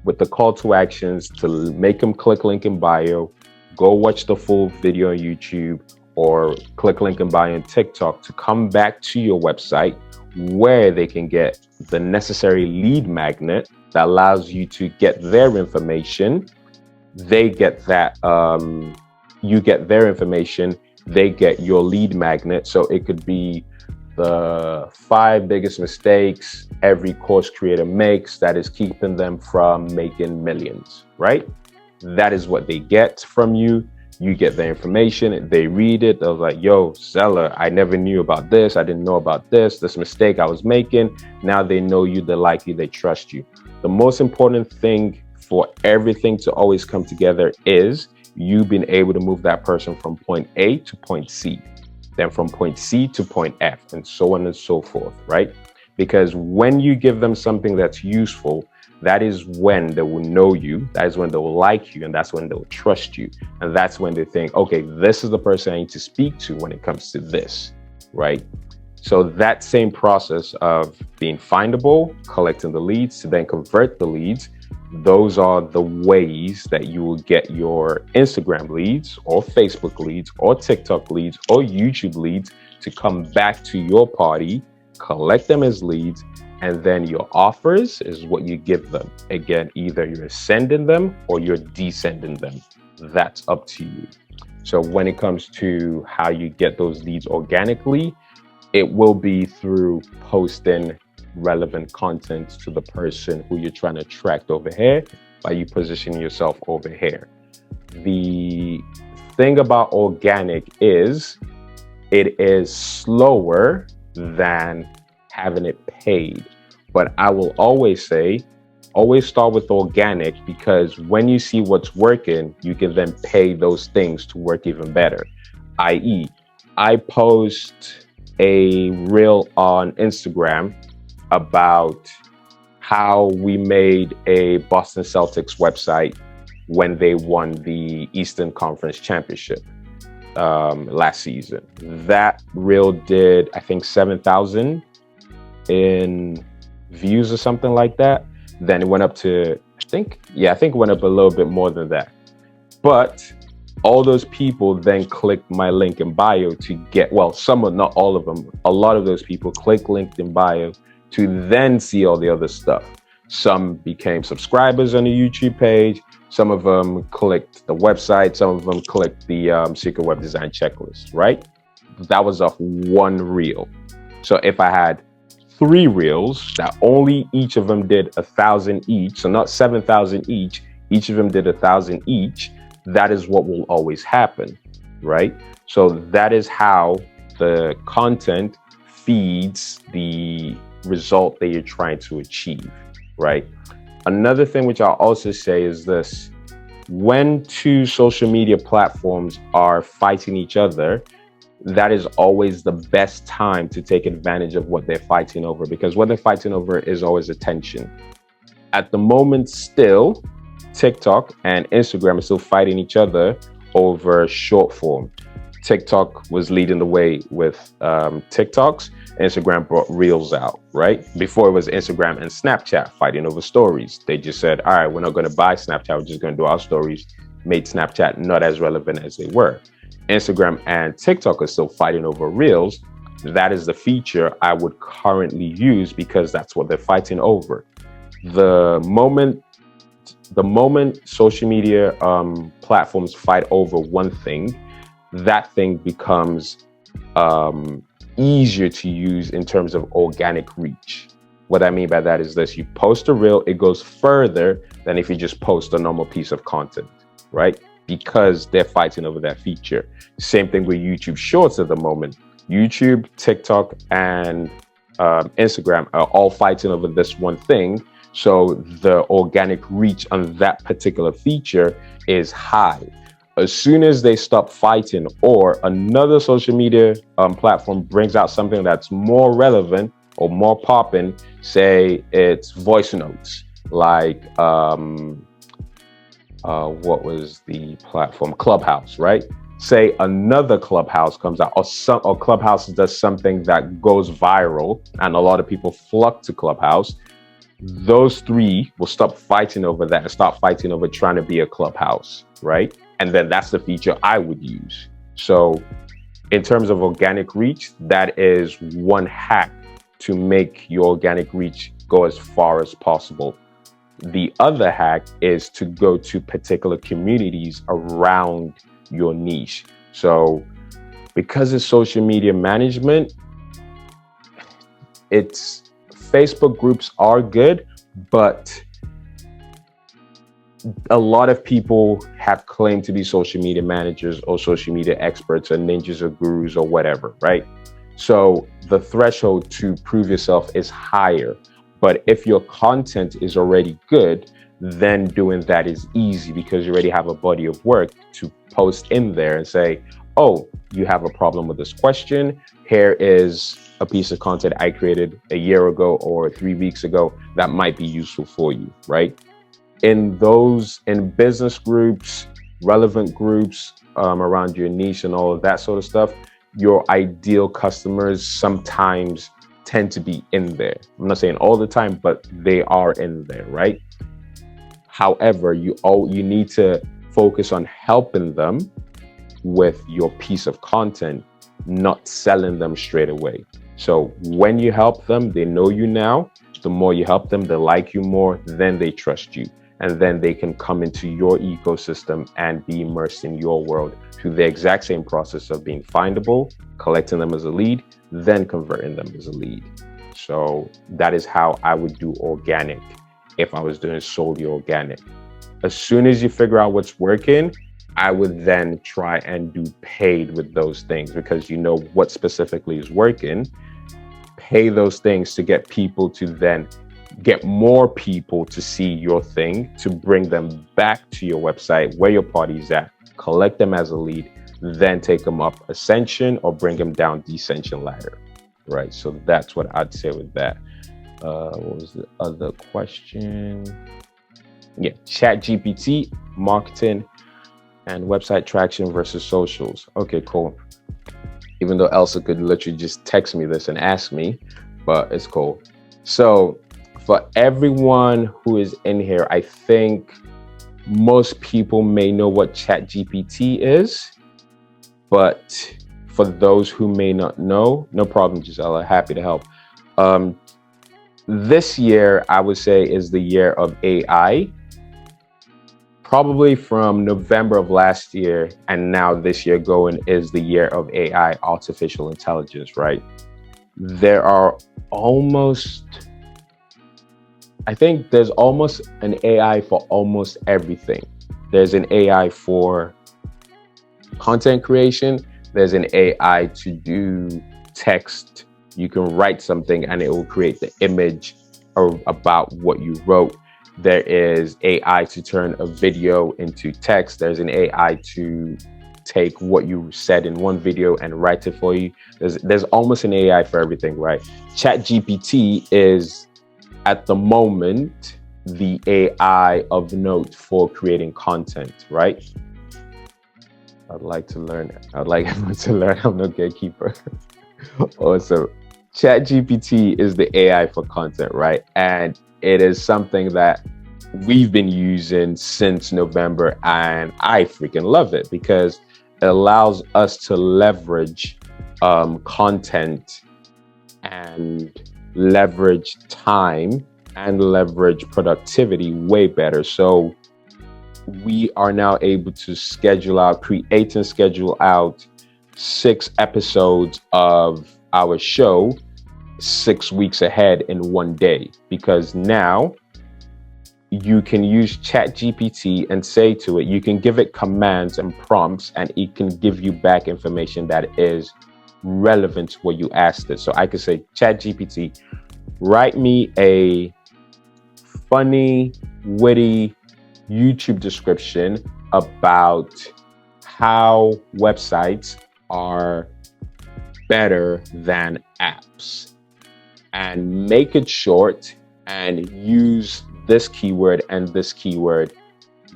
with the call to actions to make them click link in bio, go watch the full video on YouTube, or click link in bio on TikTok to come back to your website where they can get the necessary lead magnet that allows you to get their information. They get that, you get their information, they get your lead magnet. So it could be the 5 biggest mistakes every course creator makes that is keeping them from making millions, right? That is what they get from you. You get their information, they read it, they're like, yo, seller, I never knew about this, I didn't know about this mistake I was making. Now they know you, they like you, they trust you. The most important thing for everything to always come together is you being able to move that person from point A to point C, then from point C to point F, and so on and so forth, right? Because when you give them something that's useful, that is when they will know you, that is when they will like you, and that's when they'll trust you. And that's when they think, okay, this is the person I need to speak to when it comes to this, right? So that same process of being findable, collecting the leads to then convert the leads, those are the ways that you will get your Instagram leads or Facebook leads or TikTok leads or YouTube leads to come back to your party, collect them as leads, and then your offers is what you give them. Again, either you're sending them or you're descending them. That's up to you. So when it comes to how you get those leads organically, it will be through posting relevant content to the person who you're trying to attract over here by you positioning yourself over here. The thing about organic is it is slower than having it paid. But I will always say, always start with organic, because when you see what's working, you can then pay those things to work even better. i.e., I post a reel on Instagram about how we made a Boston Celtics website when they won the Eastern Conference Championship last season. That reel did, I think, 7,000 in views or something like that. Then it went up to, I think it went up a little bit more than that. But all those people then clicked my link in bio to get, well, some, not all of them, a lot of those people click linked in bio to then see all the other stuff. Some became subscribers on the YouTube page. Some of them clicked the website. Some of them clicked the Secret Web Design Checklist, right? That was off one reel. So if I had 3 reels that only each of them did 1,000 each, so not 7,000 each of them did 1,000 each, that is what will always happen, right? So that is how the content feeds the result that you're trying to achieve, right? Another thing which I'll also say is this: when 2 social media platforms are fighting each other, that is always the best time to take advantage of what they're fighting over, because what they're fighting over is always attention. At the moment, still, TikTok and Instagram are still fighting each other over short form. TikTok was leading the way with TikToks. Instagram brought Reels out, right? Before it was Instagram and Snapchat fighting over stories. They just said, all right, we're not going to buy Snapchat, we're just going to do our stories. Made Snapchat not as relevant as they were. Instagram and TikTok are still fighting over Reels. That is the feature I would currently use because that's what they're fighting over. The moment social media platforms fight over one thing, that thing becomes easier to use in terms of organic reach. What I mean by that is this: you post a reel, it goes further than if you just post a normal piece of content, right? Because they're fighting over that feature. Same thing with YouTube Shorts at the moment. YouTube, TikTok, and Instagram are all fighting over this one thing. So the organic reach on that particular feature is high. As soon as they stop fighting, or another social media platform brings out something that's more relevant or more popping, say it's voice notes, like what was the platform? Clubhouse, right? Say another Clubhouse comes out, or Clubhouse does something that goes viral and a lot of people flock to Clubhouse. Those 3 will stop fighting over that and start fighting over trying to be a Clubhouse, right? And then that's the feature I would use. So in terms of organic reach, that is one hack to make your organic reach go as far as possible. The other hack is to go to particular communities around your niche. So because it's social media management, Facebook groups are good, but a lot of people have claimed to be social media managers or social media experts or ninjas or gurus or whatever, right? So the threshold to prove yourself is higher. But if your content is already good, then doing that is easy because you already have a body of work to post in there and say, oh, you have a problem with this question. Here is a piece of content I created a year ago or 3 weeks ago that might be useful for you, right? In business groups, relevant groups around your niche and all of that sort of stuff, your ideal customers sometimes tend to be in there. I'm not saying all the time, but they are in there, right? However, you need to focus on helping them with your piece of content, not selling them straight away. So when you help them, they know you now. The more you help them, they like you more, then they trust you. And then they can come into your ecosystem and be immersed in your world through the exact same process of being findable, collecting them as a lead, then converting them as a lead. So that is how I would do organic if I was doing solely organic. As soon as you figure out what's working, I would then try and do paid with those things because you know what specifically is working. Pay those things to get people to then get more people to see your thing, to bring them back to your website where your party's at, collect them as a lead, then take them up ascension or bring them down descension ladder, right? So that's what I'd say with that. What was the other question? Yeah, ChatGPT, marketing and website traction versus socials. Okay, cool. Even though Elsa could literally just text me this and ask me, but it's cool. So for everyone who is in here, I think most people may know what ChatGPT is, but for those who may not know, no problem, Gisela, happy to help. this year, I would say, is the year of AI. Probably from November of last year and now this year going is the year of AI, artificial intelligence, right? There are I think there's almost an AI for almost everything. There's an AI for content creation. There's an AI to do text. You can write something and it will create the image about what you wrote. There is AI to turn a video into text. There's an AI to take what you said in one video and write it for you. There's almost an AI for everything, right? ChatGPT is at the moment the AI of note for creating content, right? I'd like everyone to learn. I'm no gatekeeper. Awesome. ChatGPT is the AI for content, right? And it is something that we've been using since November, and I freaking love it because it allows us to leverage content and leverage time and leverage productivity way better. So we are now able to create and schedule out 6 episodes of our show 6 weeks ahead in one day, because now you can use ChatGPT and say to it, you can give it commands and prompts, and it can give you back information that is relevant to what you asked it. So I could say, ChatGPT, write me a funny, witty YouTube description about how websites are better than apps, and make it short and use this keyword and this keyword,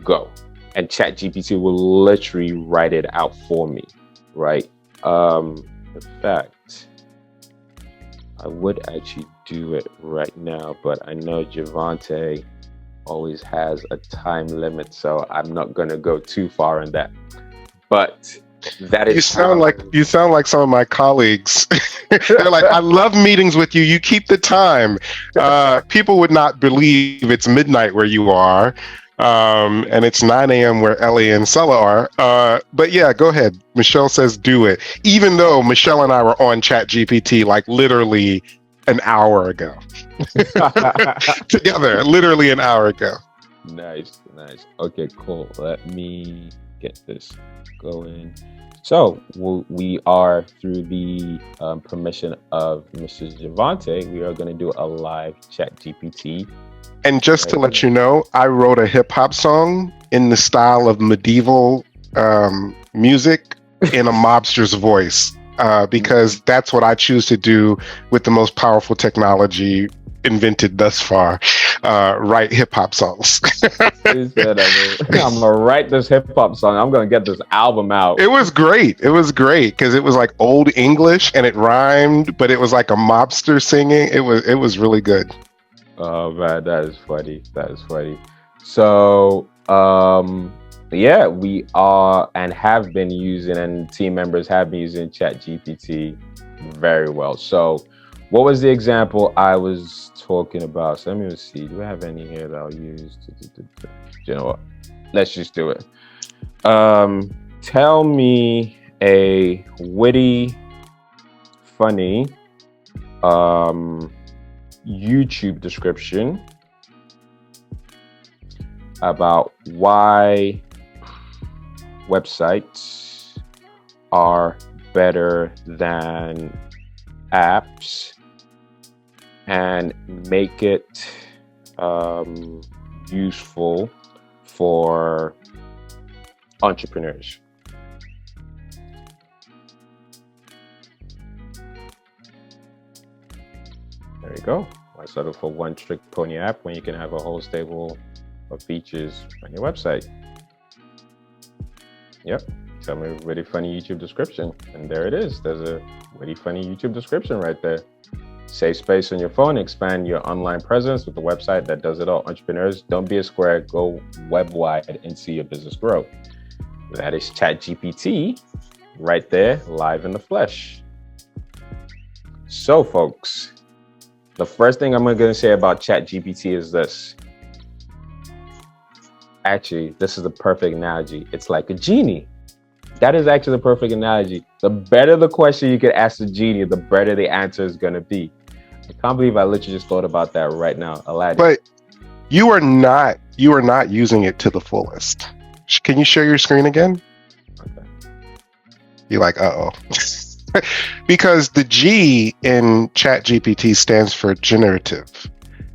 go. And ChatGPT will literally write it out for me, right? In fact, I would actually do it right now, but I know Javante always has a time limit, so I'm not going to go too far in that. But that is you sound like some of my colleagues. They're like, I love meetings with you. You keep the time. People would not believe it's midnight where you are, and it's 9 a.m. where Ellie and Sella are. But yeah, go ahead. Michelle says do it. Even though Michelle and I were on ChatGPT like literally an hour ago. Together, literally an hour ago. Nice. Okay, cool. Let me get this going. So we are, through the permission of Mrs. Javante, we are going to do a live ChatGPT. And just to let you know, I wrote a hip hop song in the style of medieval music in a mobster's voice, because that's what I choose to do with the most powerful technology invented thus far. Write hip hop songs. He said, I'm gonna write this hip hop song. I'm gonna get this album out. It was great because it was like old English and it rhymed, but it was like a mobster singing. It was really good. Oh man, that is funny. So yeah, we are and have been using, and team members have been using ChatGPT very well. So what was the example I was talking about? So let me see. Do I have any here that I'll use? You know what? Let's just do it. Tell me a witty, funny YouTube description about why websites are better than apps, and make it useful for entrepreneurs. There you go. Why settle for one trick pony app when you can have a whole stable of features on your website? Yep. Tell me a witty funny YouTube description, and there it is. There's a witty funny YouTube description right there. Save space on your phone, expand your online presence with a website that does it all. Entrepreneurs, don't be a square, go web wide and see your business grow. That is ChatGPT right there, live in the flesh. So folks, The first thing I'm going to say about ChatGPT is this. Actually, this is the perfect analogy. It's like a genie. That is actually the perfect analogy. The better the question you can ask the genie, the better the answer is going to be. I can't believe I literally just thought about that right now, Aladdin. But you are not using it to the fullest. Can you share your screen again? Okay. You're like, uh-oh. Because the G in ChatGPT stands for generative.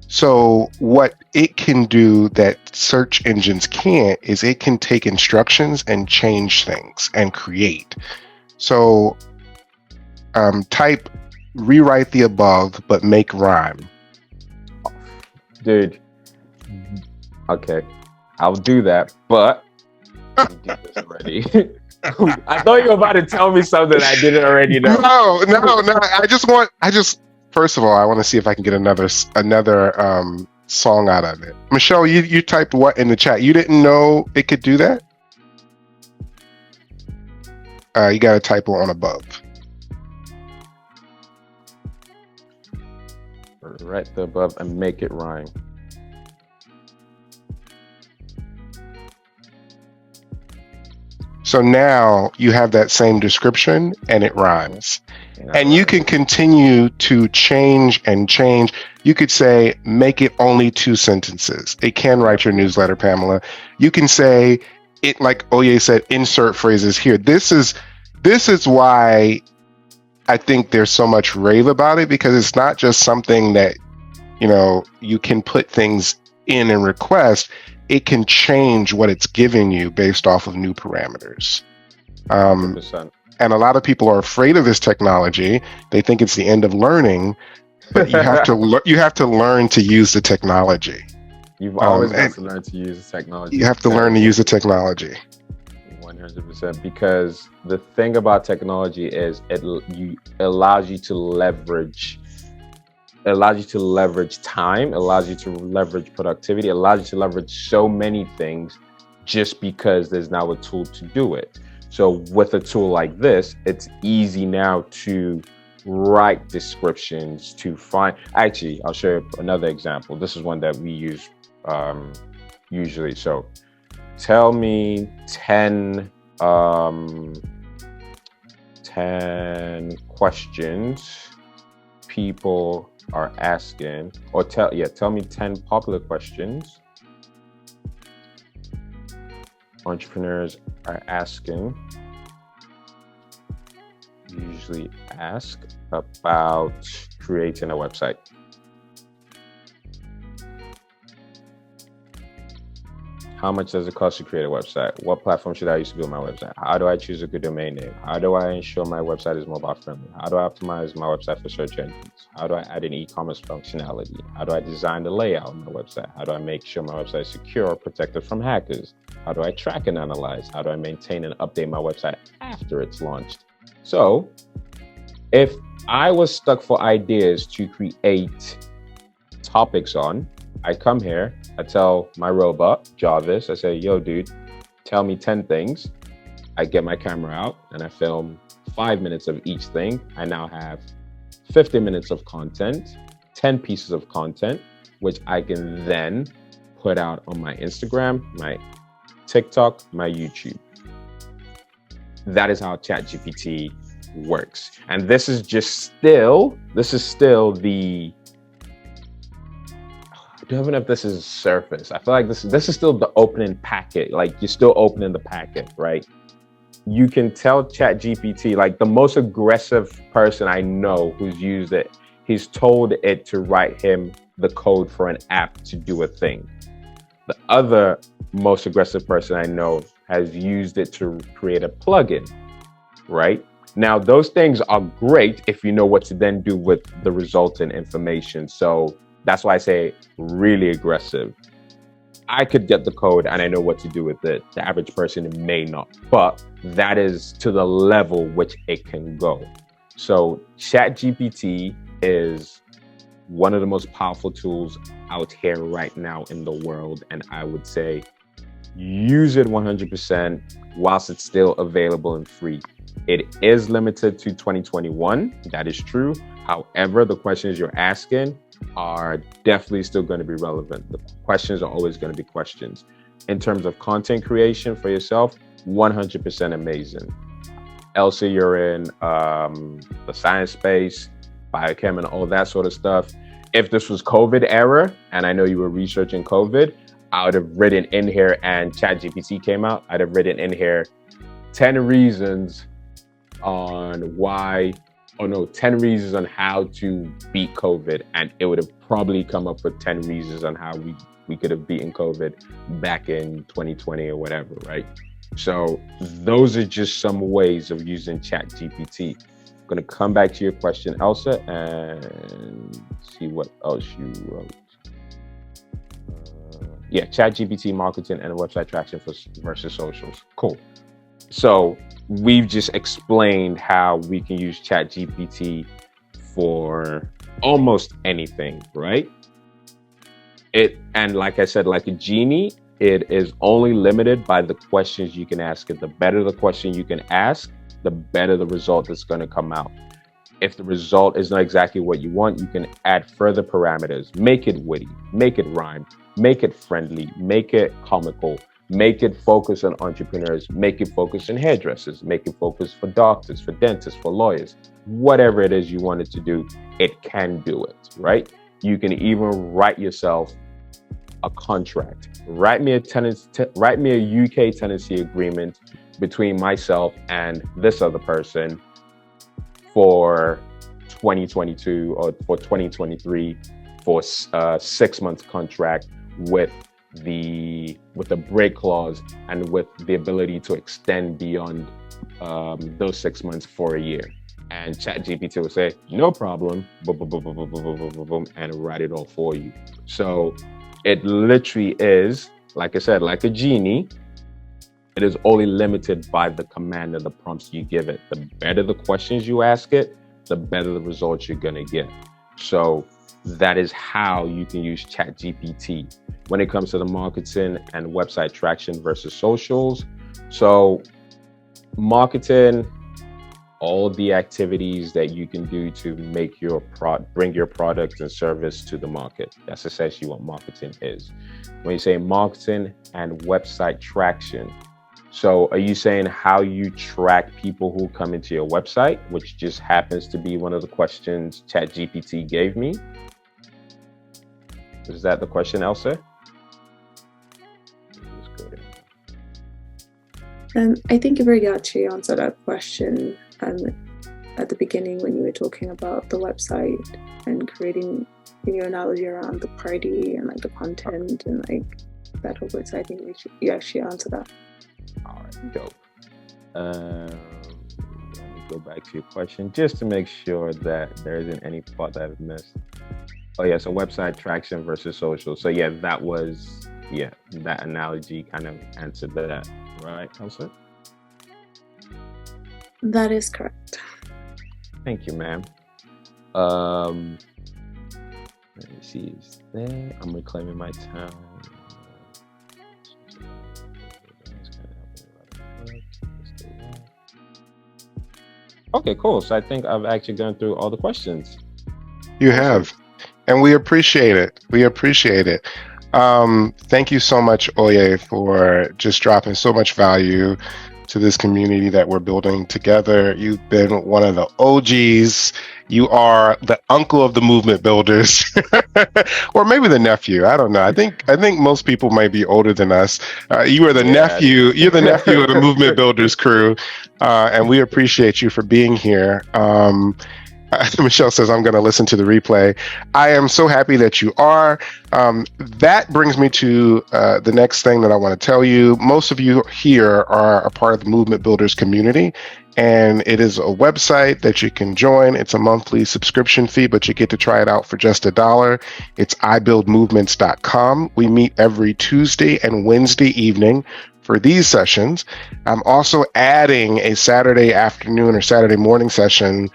So what it can do that search engines can't is it can take instructions and change things and create. So type rewrite the above, but make rhyme. Dude. Okay. I'll do that, but let me do this already. I thought you were about to tell me something I didn't already know. No. First of all, I want to see if I can get another song out of it. Michelle, you typed what in the chat? You didn't know it could do that? You got to type on above. Right the above and make it rhyme. So now you have that same description and it rhymes. And you can continue to change and change. You could say, make it only 2 sentences. It can write your newsletter, Pamela. You can say it, like Oye said, insert phrases here. This is why I think there's so much rave about it, because it's not just something that, you can put things in and request. It can change what it's giving you based off of new parameters. 100%. And a lot of people are afraid of this technology. They think it's the end of learning, but you have to learn to use the technology. You've always got to learn to use the technology. You have to learn to use the technology. 100%, because the thing about technology is it allows you to leverage time, allows you to leverage productivity, allows you to leverage so many things just because there's now a tool to do it. So with a tool like this, it's easy now to write descriptions, to find. Actually, I'll show you another example. This is one that we use usually. So tell me 10 questions people are asking, or tell me 10 popular questions entrepreneurs are asking, usually ask about creating a website. How much does it cost to create a website? What platform should I use to build my website? How do I choose a good domain name? How do I ensure my website is mobile friendly? How do I optimize my website for search engines? How do I add an e-commerce functionality? How do I design the layout of my website? How do I make sure my website is secure, protected from hackers? How do I track and analyze? How do I maintain and update my website after it's launched? So if I was stuck for ideas to create topics on, I come here, I tell my robot, Jarvis, I say, yo, dude, tell me 10 things. I get my camera out and I film 5 minutes of each thing. I now have 50 minutes of content, 10 pieces of content, which I can then put out on my Instagram, my TikTok, my YouTube. That is how ChatGPT works. And this is still the, I don't even know if this is surface. I feel like this is still the opening packet. Like you're still opening the packet, right? You can tell ChatGPT, like the most aggressive person I know who's used it, he's told it to write him the code for an app to do a thing. The other most aggressive person I know has used it to create a plugin, right? Now, those things are great if you know what to then do with the resultant information. So that's why I say really aggressive. I could get the code and I know what to do with it. The average person may not, but that is to the level which it can go. So ChatGPT is one of the most powerful tools out here right now in the world. And I would say use it 100% whilst it's still available and free. It is limited to 2021. That is true. However, the questions you're asking are definitely still going to be relevant. The questions are always going to be questions. In terms of content creation for yourself, 100% amazing. Elsa, you're in the science space, biochem, and all that sort of stuff. If this was COVID era, and I know you were researching COVID, I would have written in here, and ChatGPT came out, I'd have written in here 10 reasons on why, 10 reasons on how to beat COVID. And it would have probably come up with 10 reasons on how we could have beaten COVID back in 2020 or whatever, right? So those are just some ways of using ChatGPT. I'm going to come back to your question, Elsa, and see what else you wrote. ChatGPT marketing and website traction versus socials. Cool. So we've just explained how we can use ChatGPT for almost anything, right? And like I said, like a genie, it is only limited by the questions you can ask it. The better the question you can ask, the better the result that's going to come out. If the result is not exactly what you want, you can add further parameters. Make it witty, make it rhyme, make it friendly, make it comical, make it focus on entrepreneurs, make it focus on hairdressers, make it focus for doctors, for dentists, for lawyers. Whatever it is you want it to do, it can do it, right? You can even write yourself a contract. Write me a UK tenancy agreement between myself and this other person for 2022 or for 2023 for a 6-month contract with the break clause and with the ability to extend beyond those 6 months for a year. And ChatGPT will say, no problem, boom, boom, boom, boom, boom, boom, boom, boom, boom, and write it all for you. So it literally is, like I said, like a genie. It is only limited by the command and the prompts you give it. The better the questions you ask it, the better the results you're going to get. So that is how you can use ChatGPT when it comes to the marketing and website traction versus socials. So marketing, all the activities that you can do to make your bring your product and service to the market. That's essentially what marketing is. When you say marketing and website traction, so are you saying how you track people who come into your website, which just happens to be one of the questions ChatGPT gave me? Is that the question, Elsa? I think you've already actually answered that question at the beginning when you were talking about the website and creating your analogy around the party and like the content and like that whole bit. So I think you actually answered that. All right, dope. Let me go back to your question just to make sure that there isn't any part that I've missed. Oh yeah, so website traction versus social. So yeah, that analogy kind of answered that, right, Elsa? That is correct. Thank you, ma'am. Let me see, is there? I'm reclaiming my time. Okay, cool. So I think I've actually gone through all the questions. You have. And we appreciate it. We appreciate it. Thank you so much, Oye, for just dropping so much value to this community that we're building together. You've been one of the OGs. You are the uncle of the movement builders, or maybe the nephew. I don't know. I think most people might be older than us. You are the nephew. You're the nephew of the movement builders crew, and we appreciate you for being here. Michelle says, I'm going to listen to the replay. I am so happy that you are. That brings me to the next thing that I want to tell you. Most of you here are a part of the Movement Builders community, and it is a website that you can join. It's a monthly subscription fee, but you get to try it out for just $1. It's ibuildmovements.com. We meet every Tuesday and Wednesday evening for these sessions. I'm also adding a Saturday afternoon or Saturday morning session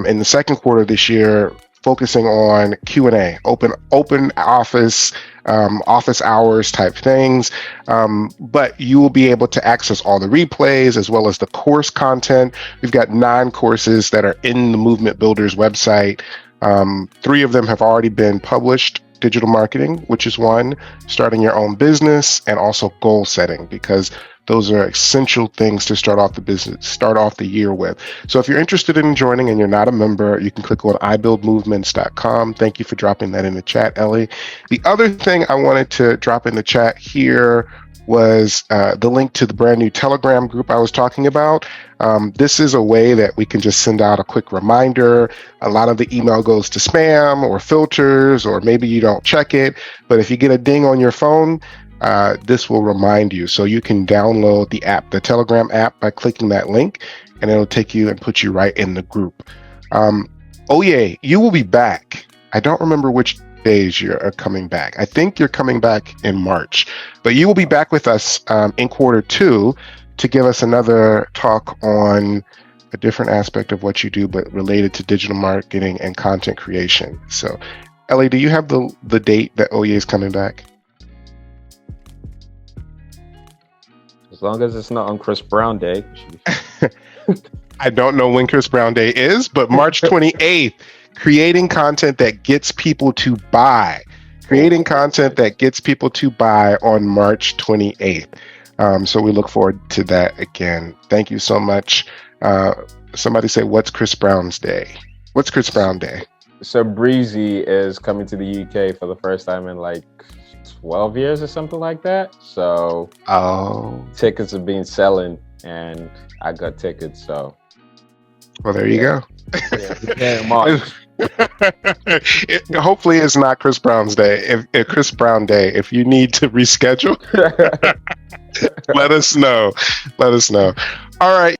in the second quarter of this year, focusing on Q&A, open office office hours type things. But you will be able to access all the replays as well as the course content. We've got 9 courses that are in the Movement Builders website. 3 of them have already been published. Digital marketing, which is one, starting your own business, and also goal setting, because those are essential things to start off the year with. So if you're interested in joining and you're not a member, you can click on ibuildmovements.com. Thank you for dropping that in the chat, Ellie. The other thing I wanted to drop in the chat here was the link to the brand new Telegram group I was talking about. This is a way that we can just send out a quick reminder. A lot of the email goes to spam or filters, or maybe you don't check it. But if you get a ding on your phone, this will remind you. So you can download the app, the Telegram app, by clicking that link, and it'll take you and put you right in the group. Oye, you will be back. I don't remember which days you're coming back. I think you're coming back in March, but you will be back with us in Q2 to give us another talk on a different aspect of what you do, but related to digital marketing and content creation. So, Ellie, do you have the date that Oye is coming back? As long as it's not on Chris Brown Day. I don't know when Chris Brown Day is, but March 28th. Creating content that gets people to buy. Creating content that gets people to buy on March 28th. So we look forward to that again. Thank you so much. Somebody say, what's Chris Brown's day? What's Chris Brown Day? So Breezy is coming to the UK for the first time in like 12 years or something like that. So tickets are being selling, and I got tickets. So well, there you go. Yeah, March. Hopefully it's not Chris Brown's day. If Chris Brown Day, if you need to reschedule, let us know. All right.